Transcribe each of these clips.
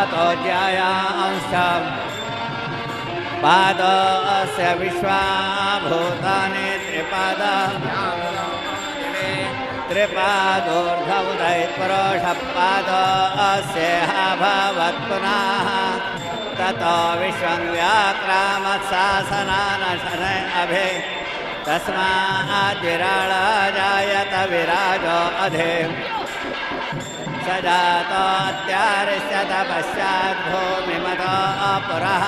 अतो ज्यायांश्च पादस्य विश्वाभूतानि त्रिपादा त्रिपादोर्धौदैत्पुरुषपादस्येहाभवत् पुनः ततो विश्वं व्याक्रामत्सासनानशने अभि तस्माद्विराळो जायत विराजो अधे स जातोऽत्यारिष्यत पश्चाद्भूमिमतो पुरः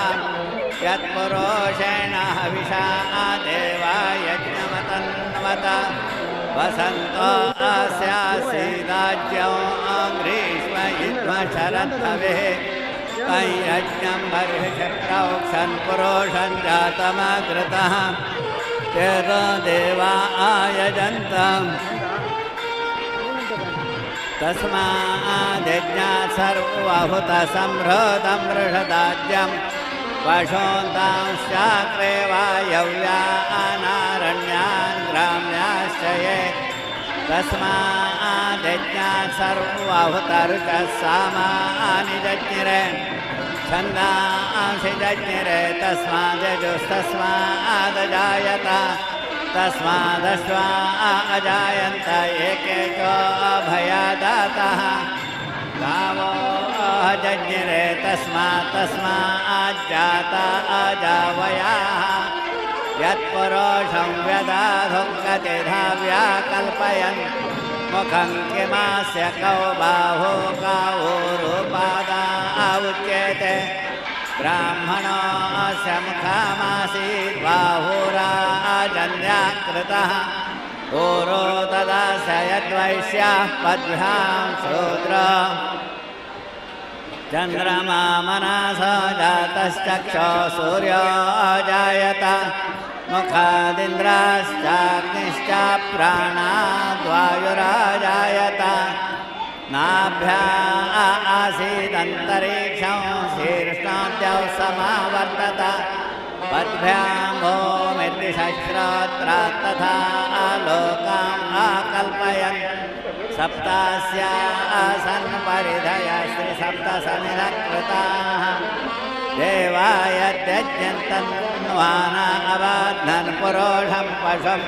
यत्पुरुषेण हविषा देवा यज्ञमतन्वत वसन्तो अस्यासीदाज्यौ ग्रीष्म युध्मशरद्धवेः यज्ञं बर्हिषप्रोक्षन् पुरुषं जातमग्रतः तेन देवा आयजन्तम् तस्माद्यज्ञात् सर्वहुतसंहृतं वृषदाज्यं पशून्तांश्चाक्रे वायव्यानारण्यान् ग्राम्याश्च ये तस्माद्यज्ञात् सर्वहुतरुचः सामानि जज्ञिरे छन्दांसि जज्ञिरे तस्मादजुस्तस्मादजायत तस्मादश्वा अजायन्त एके च अभयादातः गावो जज्ञिरे तस्माज्जाता अजावयाः यत्पुरुषं व्यदाधुं गतिधा व्याकल्पयन् मुखं किमास्य कौ बाहो कावोरुपादा उच्यते ब्राह्मणोऽस्य मुखमासीत् बाहुराजन्याकृतः ऊरो तदास्य यद्वैश्याः पद्भ्यां शूद्र चन्द्रमा मनसो जातश्चक्षो सूर्यो अजायत मुखादिन्द्राश्चाग्निश्च प्राणाद्वायुराजायत नाभ्या आसीदन्तरिक्षं शीर्ष्णाद्यौ समावर्तत पद्भ्यां भूमिर्दिशश्रोत्रात् तथा लोकाम् आकल्पयन् सप्तास्या आसन् परिधयश्रीसप्तसमिधकृताः देवा यद्यज्ञन्तन्वाना अबाध्नन् पुरोषं पशुं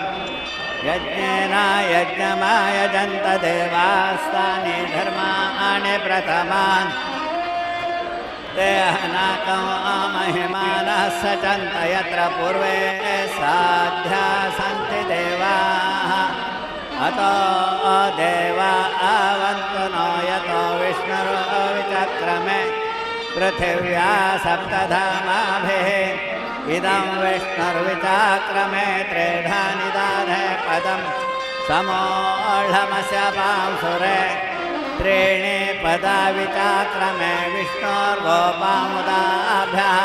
यज्ञेन यज्ञमायजन्त देवास्तानि धर्माणि प्रथमान् ते अनाकं महिमानः सचन्त यत्र पूर्वे साध्या सन्ति देवाः अतो देवा आवन्तु नो यतो विष्णुर्विचक्रमे पृथिव्या सप्तधामाभिः इदं विष्णुर्विचाक्रमे त्रेधा निदाधे पदं समोढमस्य पांसुरे त्रीणि पदा विचाक्रमे विष्णोर्गोपामुदाभ्यः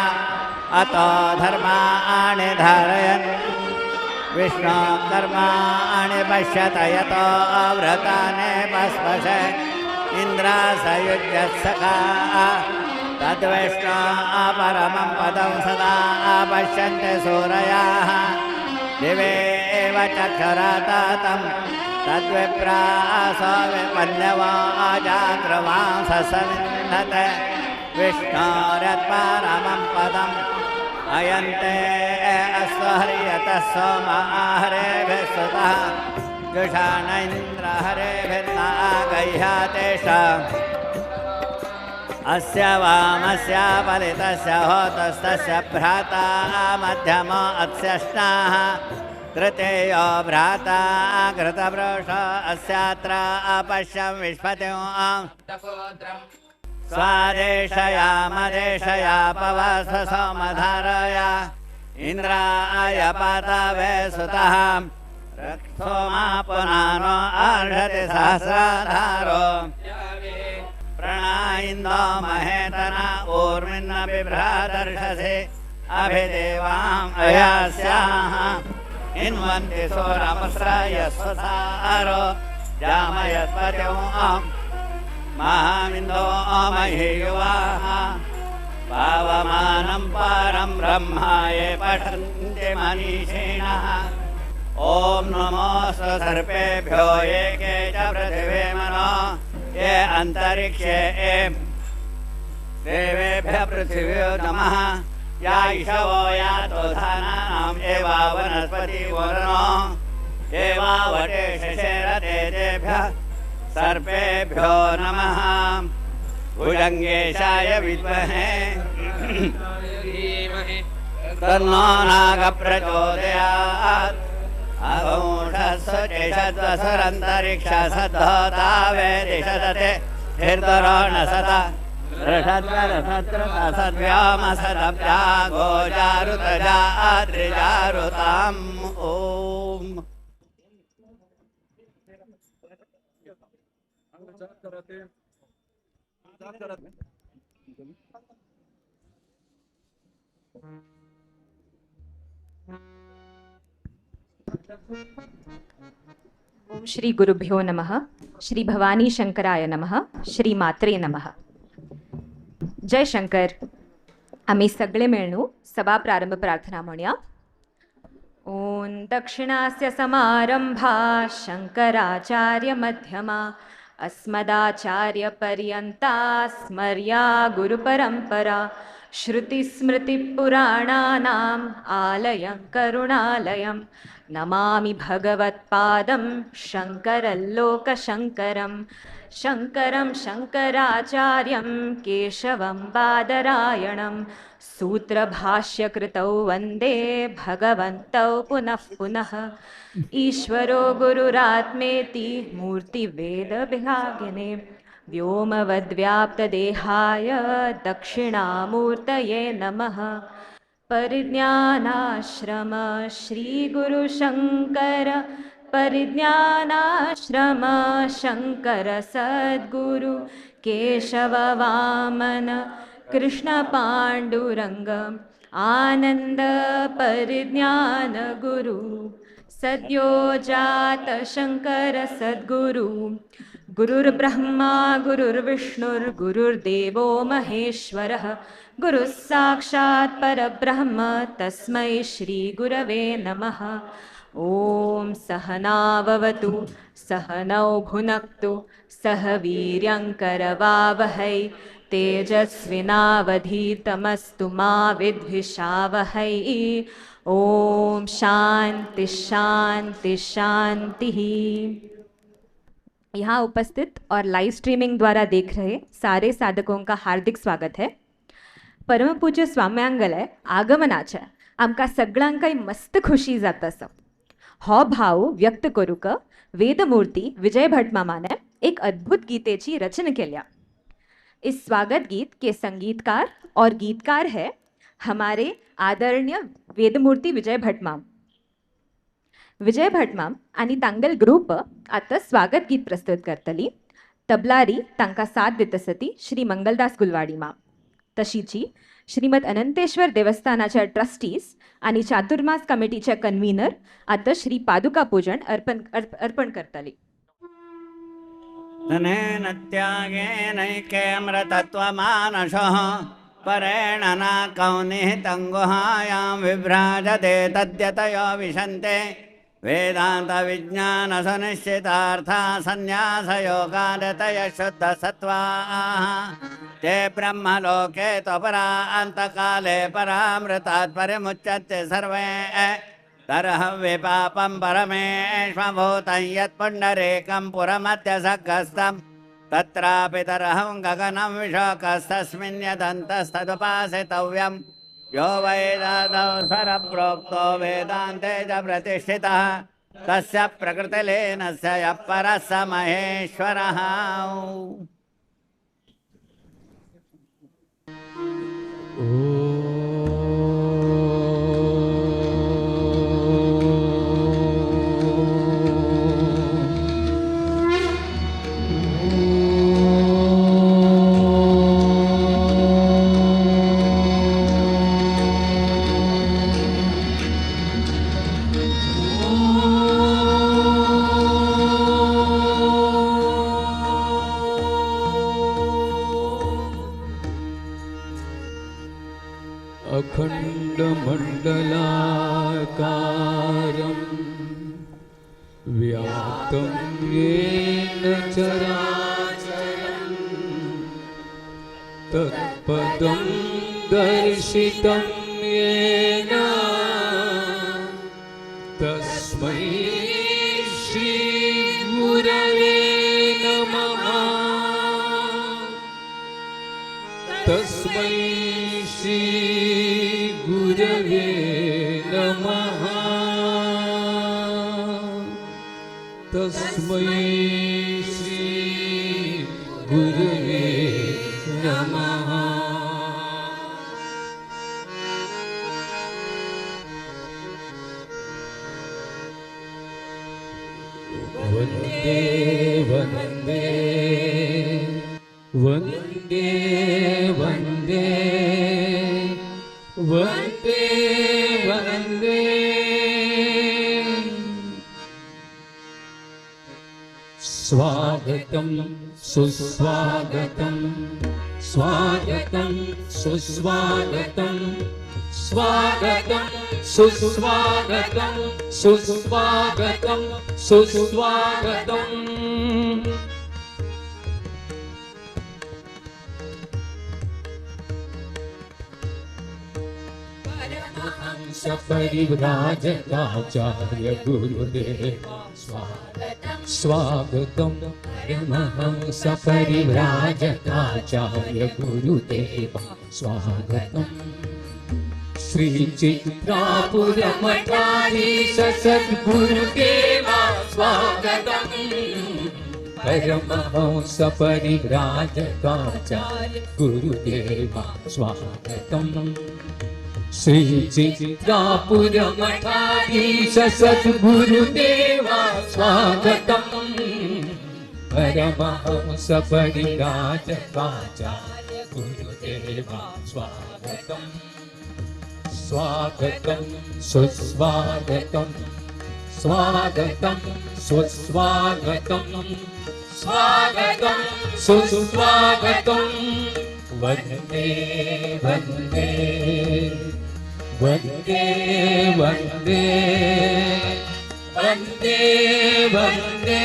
अतो धर्माणि धारयन् विष्णु कर्माणि पश्यत यतो व्रतानि पस्पशे इन्द्रासयुज्यत्सखा तद्विष्णु परमं पदं सदा पश्यन्ति सूरयाः दिवे एव चक्षुरातातं तद्विप्रासो विपन्यवाजाग्रवांससविन्दते विष्णोरत्परमं पदम् अयन्ते अस्वहर्यतः सोमाहरेभिः सुतः जुषाण इन्द्रहरेभिर्नागह्यातेषाम् अस्य वामस्य फलितस्य होतस्तस्य भ्राता मध्यमो अत्स्यष्टाः तृतीयो भ्राता घृतवृष अस्यात्र अपश्यं विश्वतिं स्वादेशया पवस्वसोमधारया इन्द्राय पातवे सुतः सोमा पुनानो अर्हति सहस्राधारो प्रणा इन्दो महेतना ऊर्मिन्न बिभ्रादर्शसे अभिदेवाम् अयास्याः इन्वन्ति सोरमस्राय स्वसारो जामयत्पतिं महामिन्दो महि युवाः पावमानं पारं ब्रह्माये पठन्ति मनीषिणः ॐ नमोऽस्तु सर्पेभ्यो एके च पृथिवे मनो ये अन्तरिक्षे देवेभ्यः पृथिव्यो नमः या इषवो यातो धानानाम् एवा वनस्पति वरुणो एवावटे शशेरते तेभ्यः सर्पेभ्यो नमः भुजङ्गेशाय विद्महे तन्नो नागप्रचोदयात् अघोषस्वचेषद्वसरन्तरिक्षसद्धोता वेदिशदते हिर्दरोणसता रषद्वरसत्रसद्व्यामसदभ्या गोजारुतजाद्रिजारुताम् ॐ ओम श्री गुरुभ्यो नमः. श्री भवानी शंकराय नमः. श्री मात्रे नमः. जय शंकर. आम्ही सगळे मिळून सभा प्रारंभ प्रार्थना म्हणूया. ओम दक्षिणास्य समारंभा शंकराचार्य मध्यमा अस्मदाचार्य पर्यंता स्मर्या गुरुपरंपरा श्रुतिस्मृतिपुराणानाम् आलयं करुणालयं नमामि भगवत्पादं शङ्करल्लोकशङ्करं शङ्करं शङ्कराचार्यं केशवं बादरायणं सूत्रभाष्यकृतौ वन्दे भगवन्तौ पुनः पुनः ईश्वरो गुरुरात्मेति मूर्तिवेदविभागिने व्योमवद्व्याप्तदेहाय दक्षिणामूर्तये नमः. परिज्ञानाश्रम श्रीगुरुशङ्कर परिज्ञानाश्रम शङ्कर सद्गुरु केशववामन कृष्णपाण्डुरङ्ग आनन्द परिज्ञान गुरु सद्यो जात शङ्कर सद्गुरु गुरुर्ब्रह्मा गुरुर्विष्णुर्गुरुर्देवो महेश्वरः गुरुः साक्षात् परब्रह्म तस्मै श्रीगुरवे नमः. ॐ सहनाववतु सहनौ भुनक्तु सह वीर्यङ्करवावहै तेजस्विनावधीतमस्तु मा विद्विषावहै. ओम शांति शांति शांति. यहाँ उपस्थित और लाइव स्ट्रीमिंग द्वारा देख रहे सारे साधकों का हार्दिक स्वागत है. परमपूज्य स्वाम्यांगलय आगमनाच्या आमका सगळ्यांकाय मस्त खुशी जात आसा. हो भाव व्यक्त करूक वेदमूर्ती विजय भटमामाने एक अद्भुत गीतेची रचना केल्या. इस स्वागत गीत के संगीतकार और गीतकार है हमारे आदरणीय वेदमूर्ती विजय भटमाम. विजय भटमाम आणि तांगल ग्रुप आता स्वागत गीत प्रस्तुत करतली. तबलारी तांका साथ दितसती श्री मंगलदास गुलवाडी माम. तशीची श्रीमद अनंतेश्वर देवस्थानाच्या ट्रस्टीज आणि चातुर्मास कमिटीच्या कन्व्हीनर आता श्री पादुका पूजन अर्पण करतली. धनेन त्यागेनैकेऽमृतत्वमानसः परेण न कौनिहितं गुहायां विभ्राजते तद्यतयो विशन्ते वेदान्तविज्ञानसुनिश्चितार्था सन्न्यासयोगादतयः शुद्धसत्त्वाः ते ब्रह्मलोके त्वपरा अन्तकाले परामृतात् परिमुच्यते सर्वे तरहव्यपापं परमेष्वभूतं यत्पुण्डरीकं पुरमध्यसग्रस्तं तत्रापि तरहं गगनं विशोकस्तस्मिन् यदन्तस्तदुपासितव्यं यो वेदादौ स्वरप्रोक्तो वेदान्ते च प्रतिष्ठितः तस्य प्रकृतिलीनस्य यः परः स महेश्वरः. अखण्डमण्डलाकारं व्याप्तं येन चराचरं तत्पदं दर्शितं येन तस्मै श्री गुरवे नमः। तस्मै श्री गुरवे नमः। तस्मै श्री गुरवे नमः। वन्दे वन्दे वन्दे वन्दे वन्दे वन्दे स्वागतं सुस्वागतं स्वागतं सुस्वागतं स्वागतं सुस्वागतं सुस्वागतं सुस्वागतम्। परमहंस परिव्राजकाचार्य गुरुदेव स्वागतं। परमहंस परिव्राजकाचार्य गुरुदेव स्वागतं। श्री चित्रापुरमठाधीश सद्गुरुदेवा स्वागतं। परमहंस परिव्राजकाचार्य गुरुदेवा स्वागतं। श्री चित्रापुरमठाधीश सद्गुरुदेवा स्वागतं। परमहंस परिव्राजकाचार्य गुरुदेवा स्वागतं। स्वागतं सुस्वागतं स्वागतं सुस्वागतं स्वागतं सुस्वागतं। वन्दे वन्दे वन्दे वन्दे वन्दे वन्दे।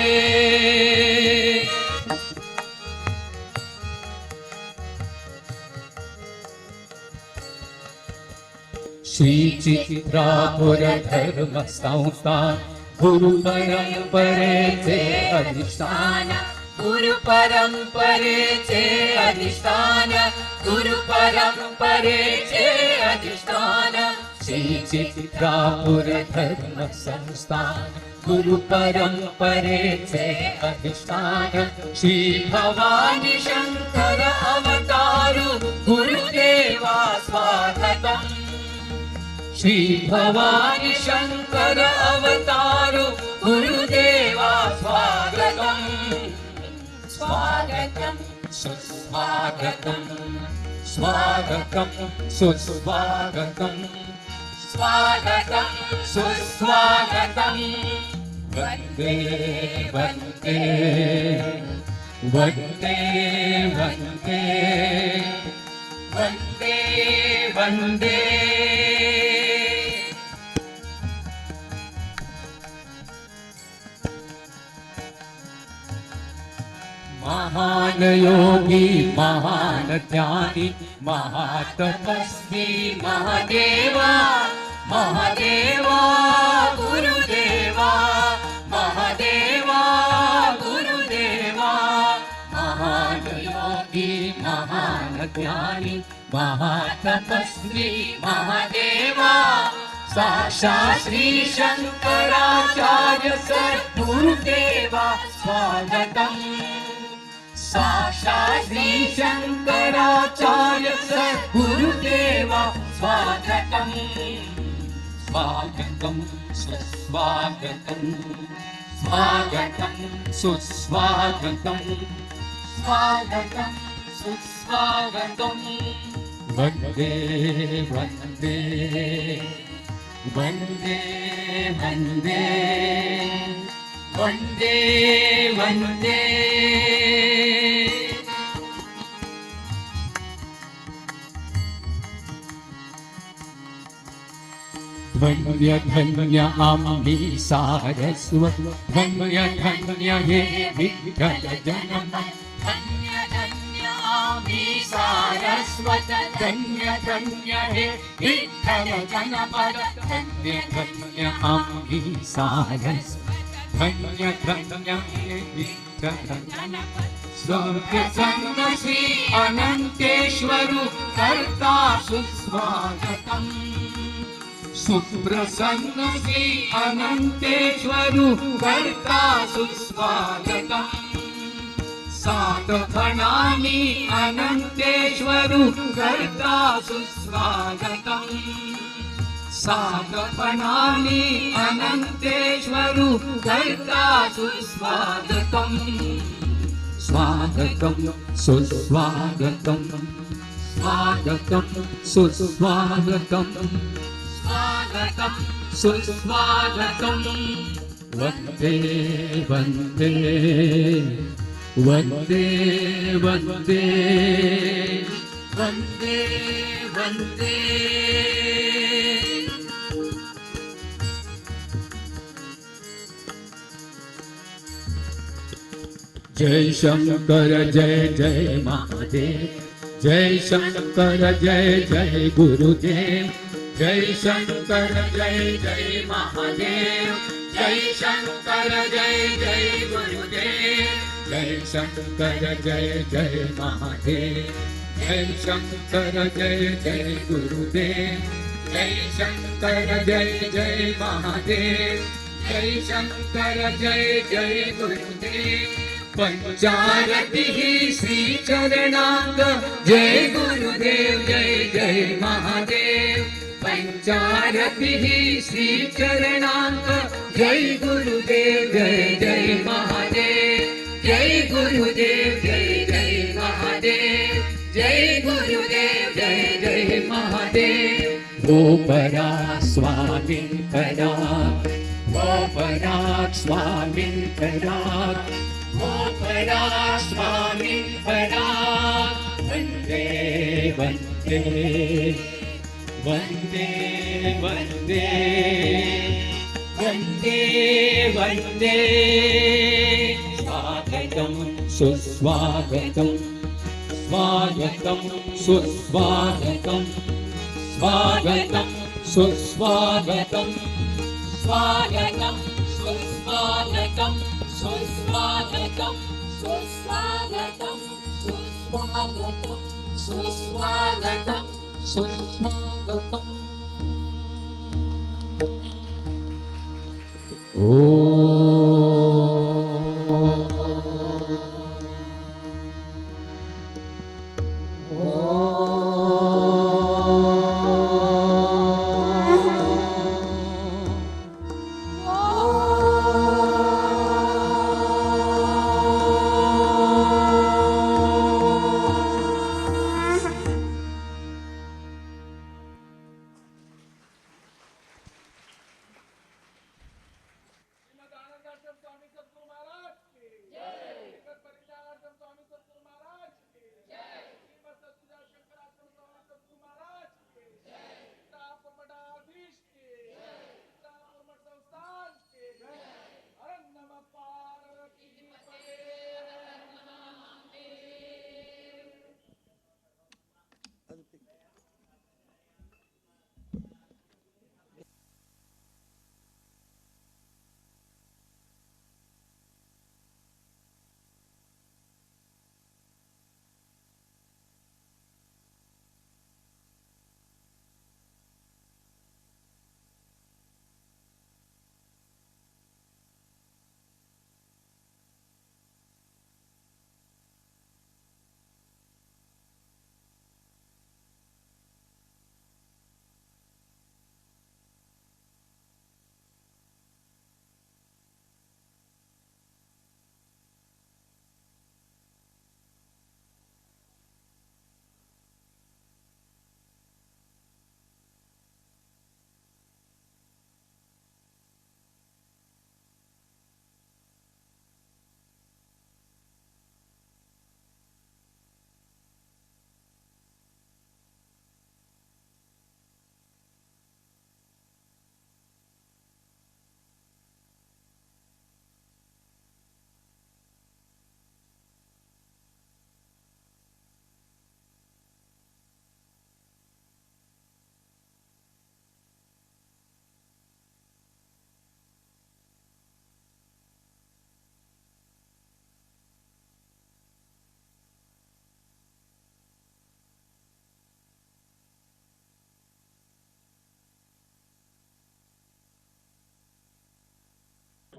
श्री चित्रापुर धर्म संस्थान गुरु परंपरेचे अधिष्ठान। गुरु परंपरेचे अधिष्ठान। गुरु परंपरेचे अधिष्ठान। श्री चित्रापुर धर्म संस्थान गुरु परंपरेचे अधिष्ठान। श्री भवानी शंकर अवतारू गुरुदेवा स्वागतं। श्री भवानी शंकर अवतारू गुरुदेवा स्वागतं। स्वागतं सुस्वागतं स्वागतं सुस्वागतं स्वागतं सुस्वागतं। वन्दे वन्दे वन्दे वन्दे वन्दे वन्दे। महान योगी महान ज्ञानी महातपस्वी महादेवा महादेवा गुरुदेवा महादेवा गुरुदेवा। महान योगी महान ज्ञानी महातपस्वी महादेवा। साक्षात् श्री शंकराचार्य सद्गुरुदेवा स्वागतं। साक्षात् श्री शंकराचार्य सद्गुरुदेवा स्वागतं। स्वागतं सुस्वागतं स्वागतं सुस्वागतं स्वागतं सुस्वागतं। वन्दे वन्दे वन्दे वन्दे वन्दे वन्दे। धन्य धन्य आम्ही सारस्वत धन्य धन्य हे विठ्ठल जन्म। धन्य धन्य आम्ही सारस्वत शाश्वत धन्य धन्य हे विठ्ठल गणपत धन्य धन्य आम्ही सारस्वत धन्य धन्य हे विठ्ठल गणपत सुप्रसन्न श्री अनंतेश्वरु कर्ता सुस्वागतम् सुप्रसन्न श्री अनंतेश्वरु कर्ता सुस्वागतम् साधनानि अनंतेश्वरु कर्ता सुस्वागतम् साधनानि अनंतेश्वरु कर्ता सुस्वागतम् स्वागतं सुस्वागतं स्वागतं सुस्वागतं स्वागतं सुस्वागतं वन्दे वन्दे वन्दे वन्दे वन्दे वन्दे जय शंकर जय जय महादेव जय शंकर जय जय गुरुदेव जय शंकर जय जय महादेव जय शंकर जय जय गुरुदेव जय शंकर जय जय महादेव जय शंकर जय जय गुरुदेव जय शंकर जय जय महादेव जय शंकर जय जय गुरुदेव पंचारति श्री चरणांग जय गुरुदेव जय जय महादेव पंचारति श्री चरणांग जय गुरुदेव जय जय महादेव जय गुरुदेव जय जय महादेव जय गुरुदेव जय जय महादेव वो परा स्वामी परा वो परा स्वामी परा वो परा स्वामी परा वन्दे वन्दे वन्दे वन्दे वन्दे वन्दे स्वागतं सुस्वागतं स्वागतं सुस्वागतं स्वागतं सुस्वागतं स्वागतं सुस्वागतं सुस्वागतं सुस्वागतं सुस्वागतं सुस्वागतं सुस्वागतम्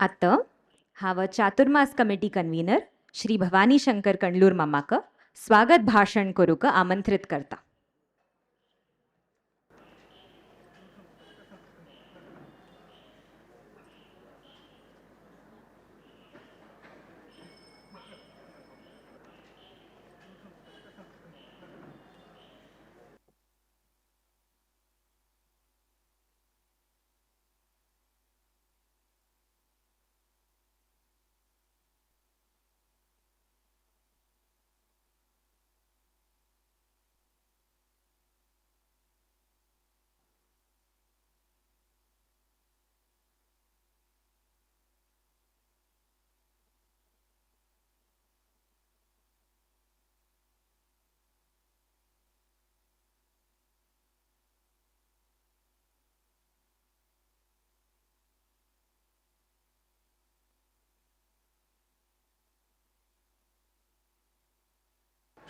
आतां हांव चातुर्मास कमिटी कन्वीनर श्री भवानी शंकर कंडलूर मामाक स्वागत भाषण करूंक आमंत्रित करता.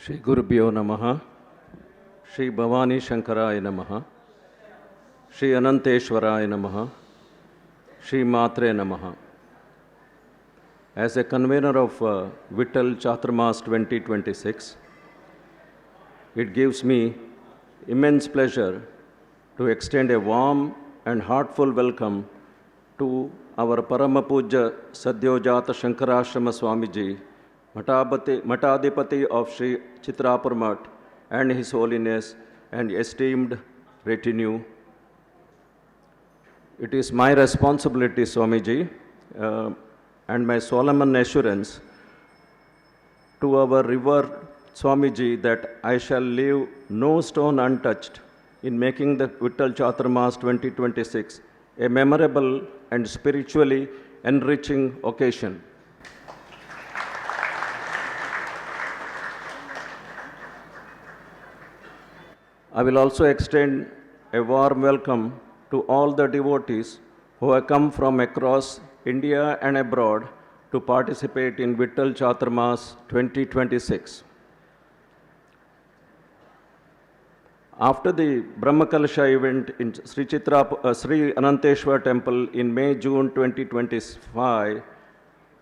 Shri Gurubhyo Namaha, Shri Bhavani Shankaraya Namaha, Shri Ananteshwaraya Namaha, Shri Matre Namaha. As a convener of Vittal Chaturmas 2026, it gives me immense pleasure to extend a warm and heartfelt welcome to our Paramapuja Sadyojata Shankarashrama Swamiji, Matadipati of Sri Chitrapur Mutt, and His Holiness and esteemed retinue. It is my responsibility, Swamiji, and my solemn assurance to our revered Swamiji that I shall leave no stone untouched in making the Vittal Chaturmas 2026 a memorable and spiritually enriching occasion. I will also extend a warm welcome to all the devotees who have come from across India and abroad to participate in Vittal Chaturmas 2026. After the Brahmakalasha event in Sri Ananteshwar Temple in May-June 2025,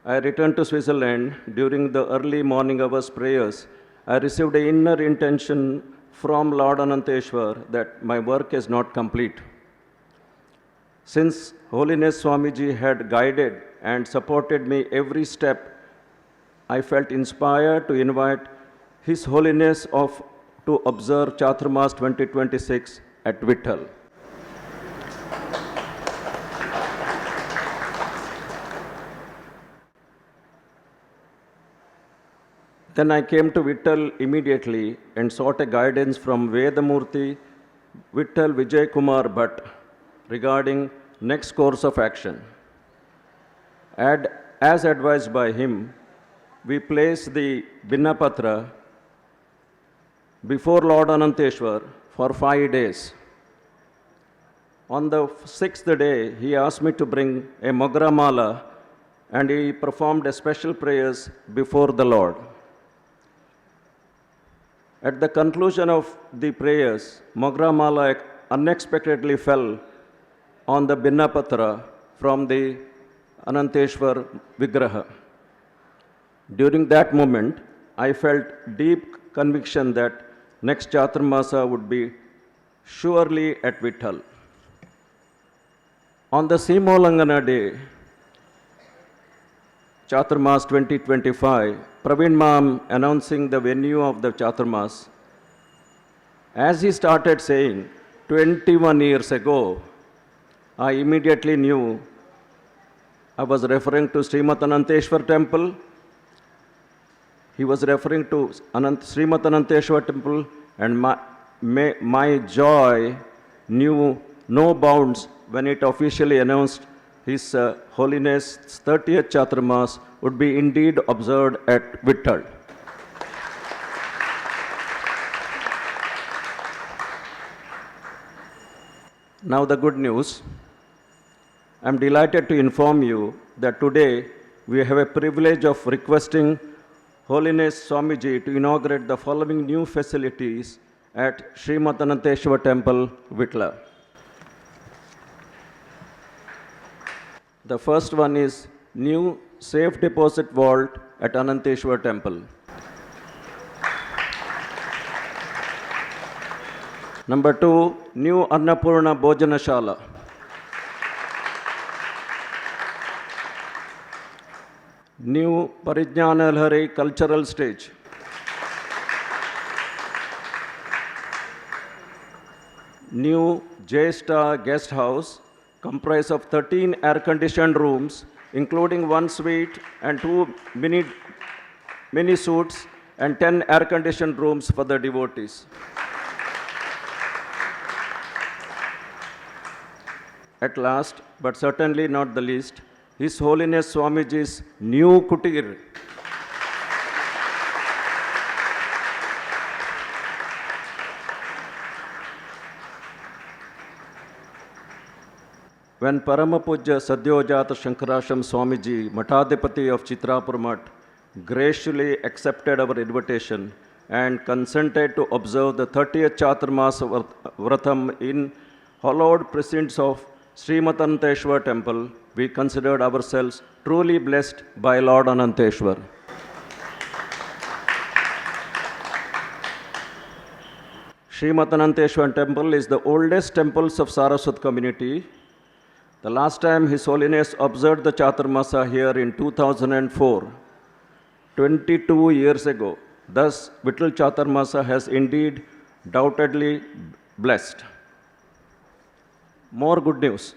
I returned to Switzerland. During the early morning hours prayers, I received an inner intention from Lord Ananteshwar that my work is not complete. Since Holiness Swamiji had guided and supported me every step, I felt inspired to invite His Holiness to observe Chaturmas 2026 at Vittal. Then I came to Vittal immediately and sought a guidance from Vedamurti Vittal Vijay Kumar Bhatt regarding next course of action. As advised by him, we placed the Binnapatra before Lord Ananteshwar for 5 days. On the 6th day, he asked me to bring a Mogra Mala and he performed a special prayers before the Lord. At the conclusion of the prayers, Mogra Mala unexpectedly fell on the Binnapatra from the Ananteshwar Vigraha. During that moment, I felt deep conviction that next Chaturmasa would be surely at Vittal. On the Simolangana day, Chaturmas 2025, Praveen Mam announcing the venue of the Chaturmas, as he started saying, 21 years ago, I immediately knew I was referring to Srimat Ananteshwar Temple. He was referring to Srimat Ananteshwar Temple, and my joy knew no bounds when it officially announced His Holiness 30th Chaturmas would be indeed observed at Vittal. Now the good news. I am delighted to inform you that today we have a privilege of requesting Holiness Swamiji to inaugurate the following new facilities at Srimat Ananteshwar Temple, Vittal. The first one is new safe deposit vault at Ananteshwar temple. Number 2, new Annapurna Bhojanashala. New Parijnana Lahari cultural stage. New J-Star guest house comprised of 13 air-conditioned rooms, including 1 suite and 2 mini suites and 10 air-conditioned rooms for the devotees. At last, but certainly not the least, His Holiness Swamiji's new kutir. When Paramapujya Sadyojata Shankarashram Swamiji, Matadipati of Chitrapur Mutt, graciously accepted our invitation and consented to observe the 30th Chaturmasa Vratam in hallowed precincts of Srimad Ananteshwar temple, we considered ourselves truly blessed by Lord Ananteshwar. Srimad Ananteshwar temple is the oldest temples of Saraswat community. The last time His Holiness observed the Chaturmasa here in 2004, 22 years ago. Thus, Vittal Chaturmasa has indeed doubtedly blessed. More good news.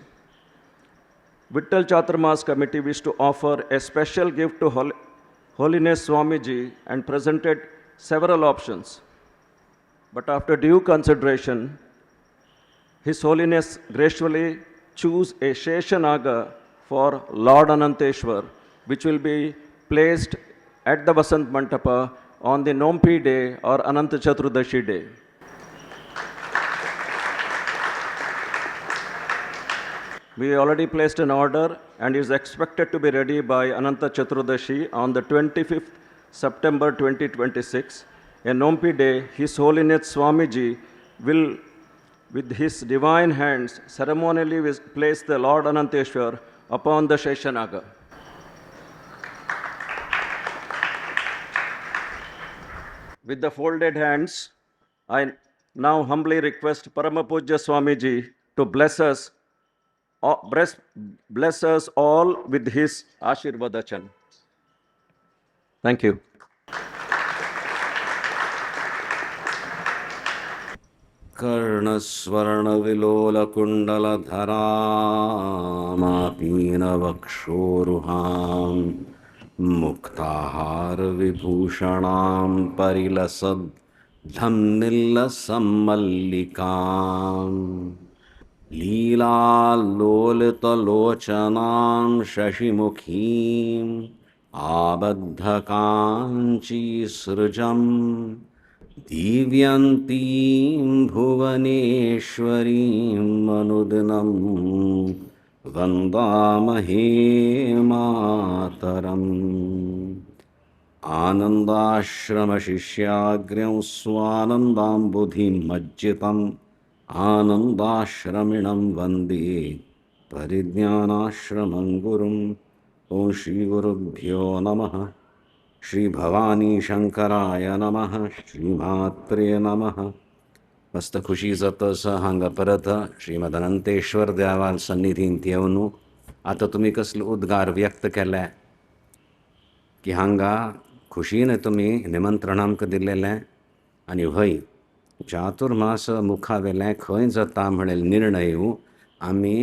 Vittal Chaturmas committee wished to offer a special gift to Holiness Swamiji and presented several options. But after due consideration, His Holiness graciously chose a Sheshanaga for Lord Ananteshwar, which will be placed at the Vasant Mantapa on the Nompi day or Ananta Chaturdashi day. We already placed an order and is expected to be ready by Ananta Chaturdashi on the 25th September 2026. A Nompi day, His Holiness Swamiji will, with his divine hands, ceremonially place the Lord Ananteshwar upon the Sheshanaga. With the folded hands, I now humbly request Paramapujya Swamiji to bless us all with his Ashirvadachan. Thank you. कर्णस्वर्णविलोलकुण्डलधरामापीनवक्षोरुहां मुक्ताहारविभूषणां परिलसद्धम्निल्लसम्मल्लिकाम् लीलालोलितलोचनां शशिमुखीम् आबद्धकाञ्चीसृजम् दिव्यन्तीं भुवनेश्वरीम् अनुदिनं वन्दामहे मातरम् आनन्दाश्रमशिष्याग्र्यं स्वानन्दाम्बुधिं मज्जितम् आनन्दाश्रमिणं वन्दे परिज्ञानाश्रमं गुरुम् ॐ श्रीगुरुभ्यो नमः। श्री भवानी शंकराय नमः। श्रीमात्रे नमः। मस्त खुशी जाता हांगा परत श्रीमद अनंतेश्वर देवाल सन्निधीन येवन आता तुम्ही कसलो उद्गार व्यक्त केले की हांगा खुशीन तुम्ही निमंत्रण आमकां दिल्लेलें आनी हय चातुर्मास मुखा वेलें खंय जाता म्हणेल निर्णय आमी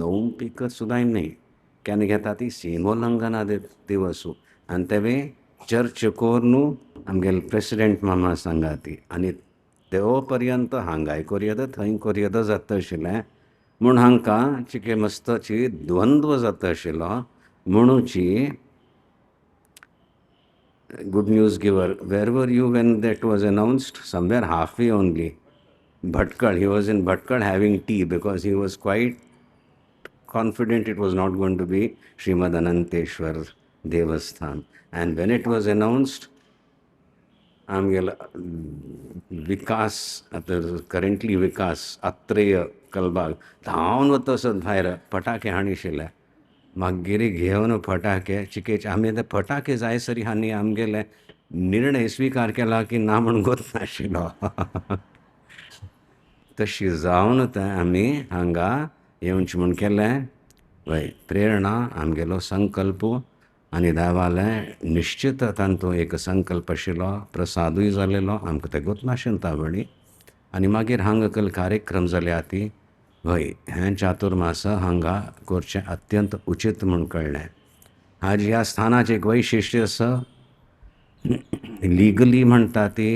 नौपिक सुद्दां न्ही केन्ना घेता ती सीमोल्लंघना दिवस आनी तेवे चर्च कोरून आमगेल प्रेसिडेंट मामा सांगाती आनी देव पर्यंत हांगाय कोरयेदा थंय कोरयेदा जाता आशिल्लें म्हूण हांकां चिके मस्ताची द्वंद्व जाता आशिल्लो म्हणूची good news giver. Where were you when that was announced? Somewhere halfway only. Bhatkal, he was in Bhatkal having tea because he was quite confident it was not going to be Srimad Ananteshwar Devasthan. And when it was announced, आमगेल विकास आतां currently विकास आत्रेय कलबाग धांवन वता सत भायर फटाके हाडिशिल्ले मागीर घेवन फटाके चिकेच आमी ते फटाके जाय सरी हांणी आमगेले निर्णय स्विकार केला की ना म्हूण गोत नाशिल्लो तशी जावन थंय आमी हांगा येवचें म्हूण केलें वय प्रेरणा आमगेलो संकल्प आनी देवालें निश्चित तांतूं एक संकल्प आशिल्लो प्रसादूय जालेलो आमकां ते गोत नाशिल्लें तावणी आनी मागीर हांगा कसले कार्यक्रम जाले आती वय हें चातुर्मास हांगा करचें अत्यंत उचित म्हूण कळ्ळें आज ह्या स्थानाचें एक वैशिश्ट्य आसा लिगली म्हणटा ती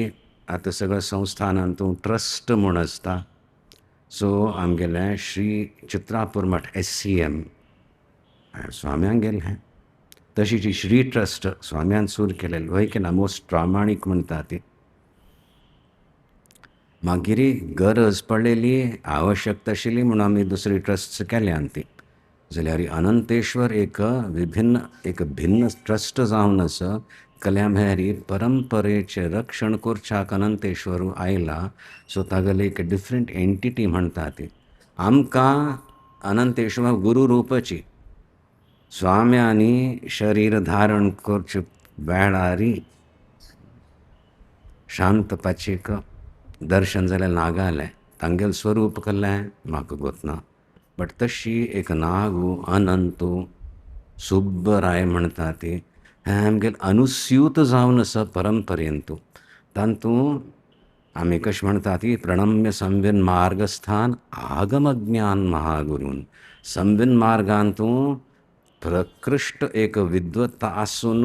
आतां सगळ्या संस्थानांतूं ट्रस्ट म्हूण आसता सो आमगेलें श्री चित्रापूर मठ SCM स्वाम्यान गेलें तशीच श्री ट्रस्ट स्वाम्यान सुरू केलेली वय की ना मोस्ट प्रामाणीक म्हणटा ती मागीर गरज पडलेली आवश्यकता आशिल्ली म्हणून आमी दुसरी ट्रस्ट केल्यान ती जाल्यार अनंतेश्वर एक भिन्न ट्रस्ट जावन आसा कल्यामेरी परंपरेचें रक्षण करच्याक अनंतेश्वर आयला सो तागेली एक डिफरंट एंटिटी म्हणटा ती आमकां अनंतेश्वर गुरू रुपाची स्वाम्यांनी शरीर धारण करचे वेळारी शांत पाचेक दर्शन जाल्यार नागालें तांगेलें स्वरूप कसलें म्हाका गोतना बट तशी एक नागू अनंतू सुब्बराय म्हणटा ती हें आमगेलें अनुस्यूत जावन आसा परंपरेंतू तांतूं आमी कशें म्हणटा ती प्रणम्य संविन मार्गस्थान आगमज्ञान महागुरून संविन मार्गांतूं प्रकृश्ट एक विद्वत्ता आसून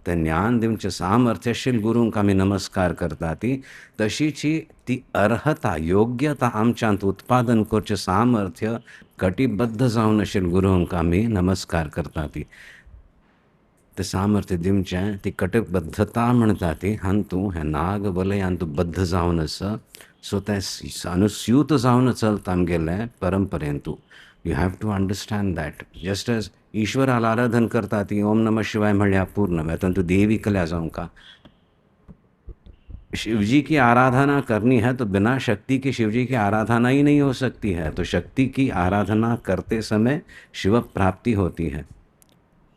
तें ज्ञान दिवचें सामर्थ्य आशिल्ल्या गुरूंक आमी नमस्कार करता ती तशीची ती अर्हता योग्यता आमच्यांत उत्पादन करचें सामर्थ्य कटिबद्ध जावन आशिल्ल्या गुरूंक आमी नमस्कार करता ती तें सामर्थ्य दिवचें ती कटिबद्धता म्हणटा ती हातूंत हें नाग वलयांतूं बद्ध जावन आसा सो तें अनुस्यूत जावन चलता आमगेलें परंपरेंतूं you have to understand that just as ईश्वराला आराधन करता ती ओम नमः शिवाय म्हणल्या पूर्ण तांतूं देवी कल्या जावंका शिवजी की आराधना करनी है तो बिना शक्ति की शिवजी की आराधना ही नहीं हो सकती है तो शक्ति की आराधना करते समय शिव प्राप्ति होती है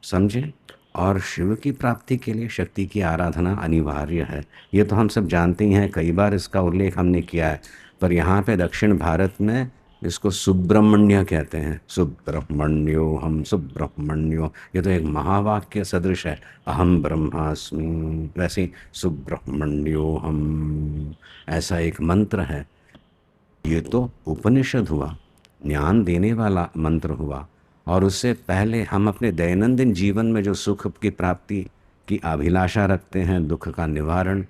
समझे और शिव की प्राप्ति के लिए शक्ति की आराधना अनिवार्य है ये तो हम सब जानते ही हैं कई बार इसका उल्लेख हमने किया है पर यहाँ पे दक्षिण भारत में इसको सुब्रह्मण्य कहते हैं सुब्रह्मण्यो हम सुब्रह्मण्यो ये तो एक महावाक्य सदृश है अहम ब्रह्मास्मि वैसे सुब्रह्मण्यो हम ऐसा एक मंत्र है ये तो उपनिषद हुआ ज्ञान देने वाला मंत्र हुआ और उससे पहले हम अपने दैनंदिन जीवन में जो सुख की प्राप्ति की अभिलाषा रखते हैं दुख का निवारण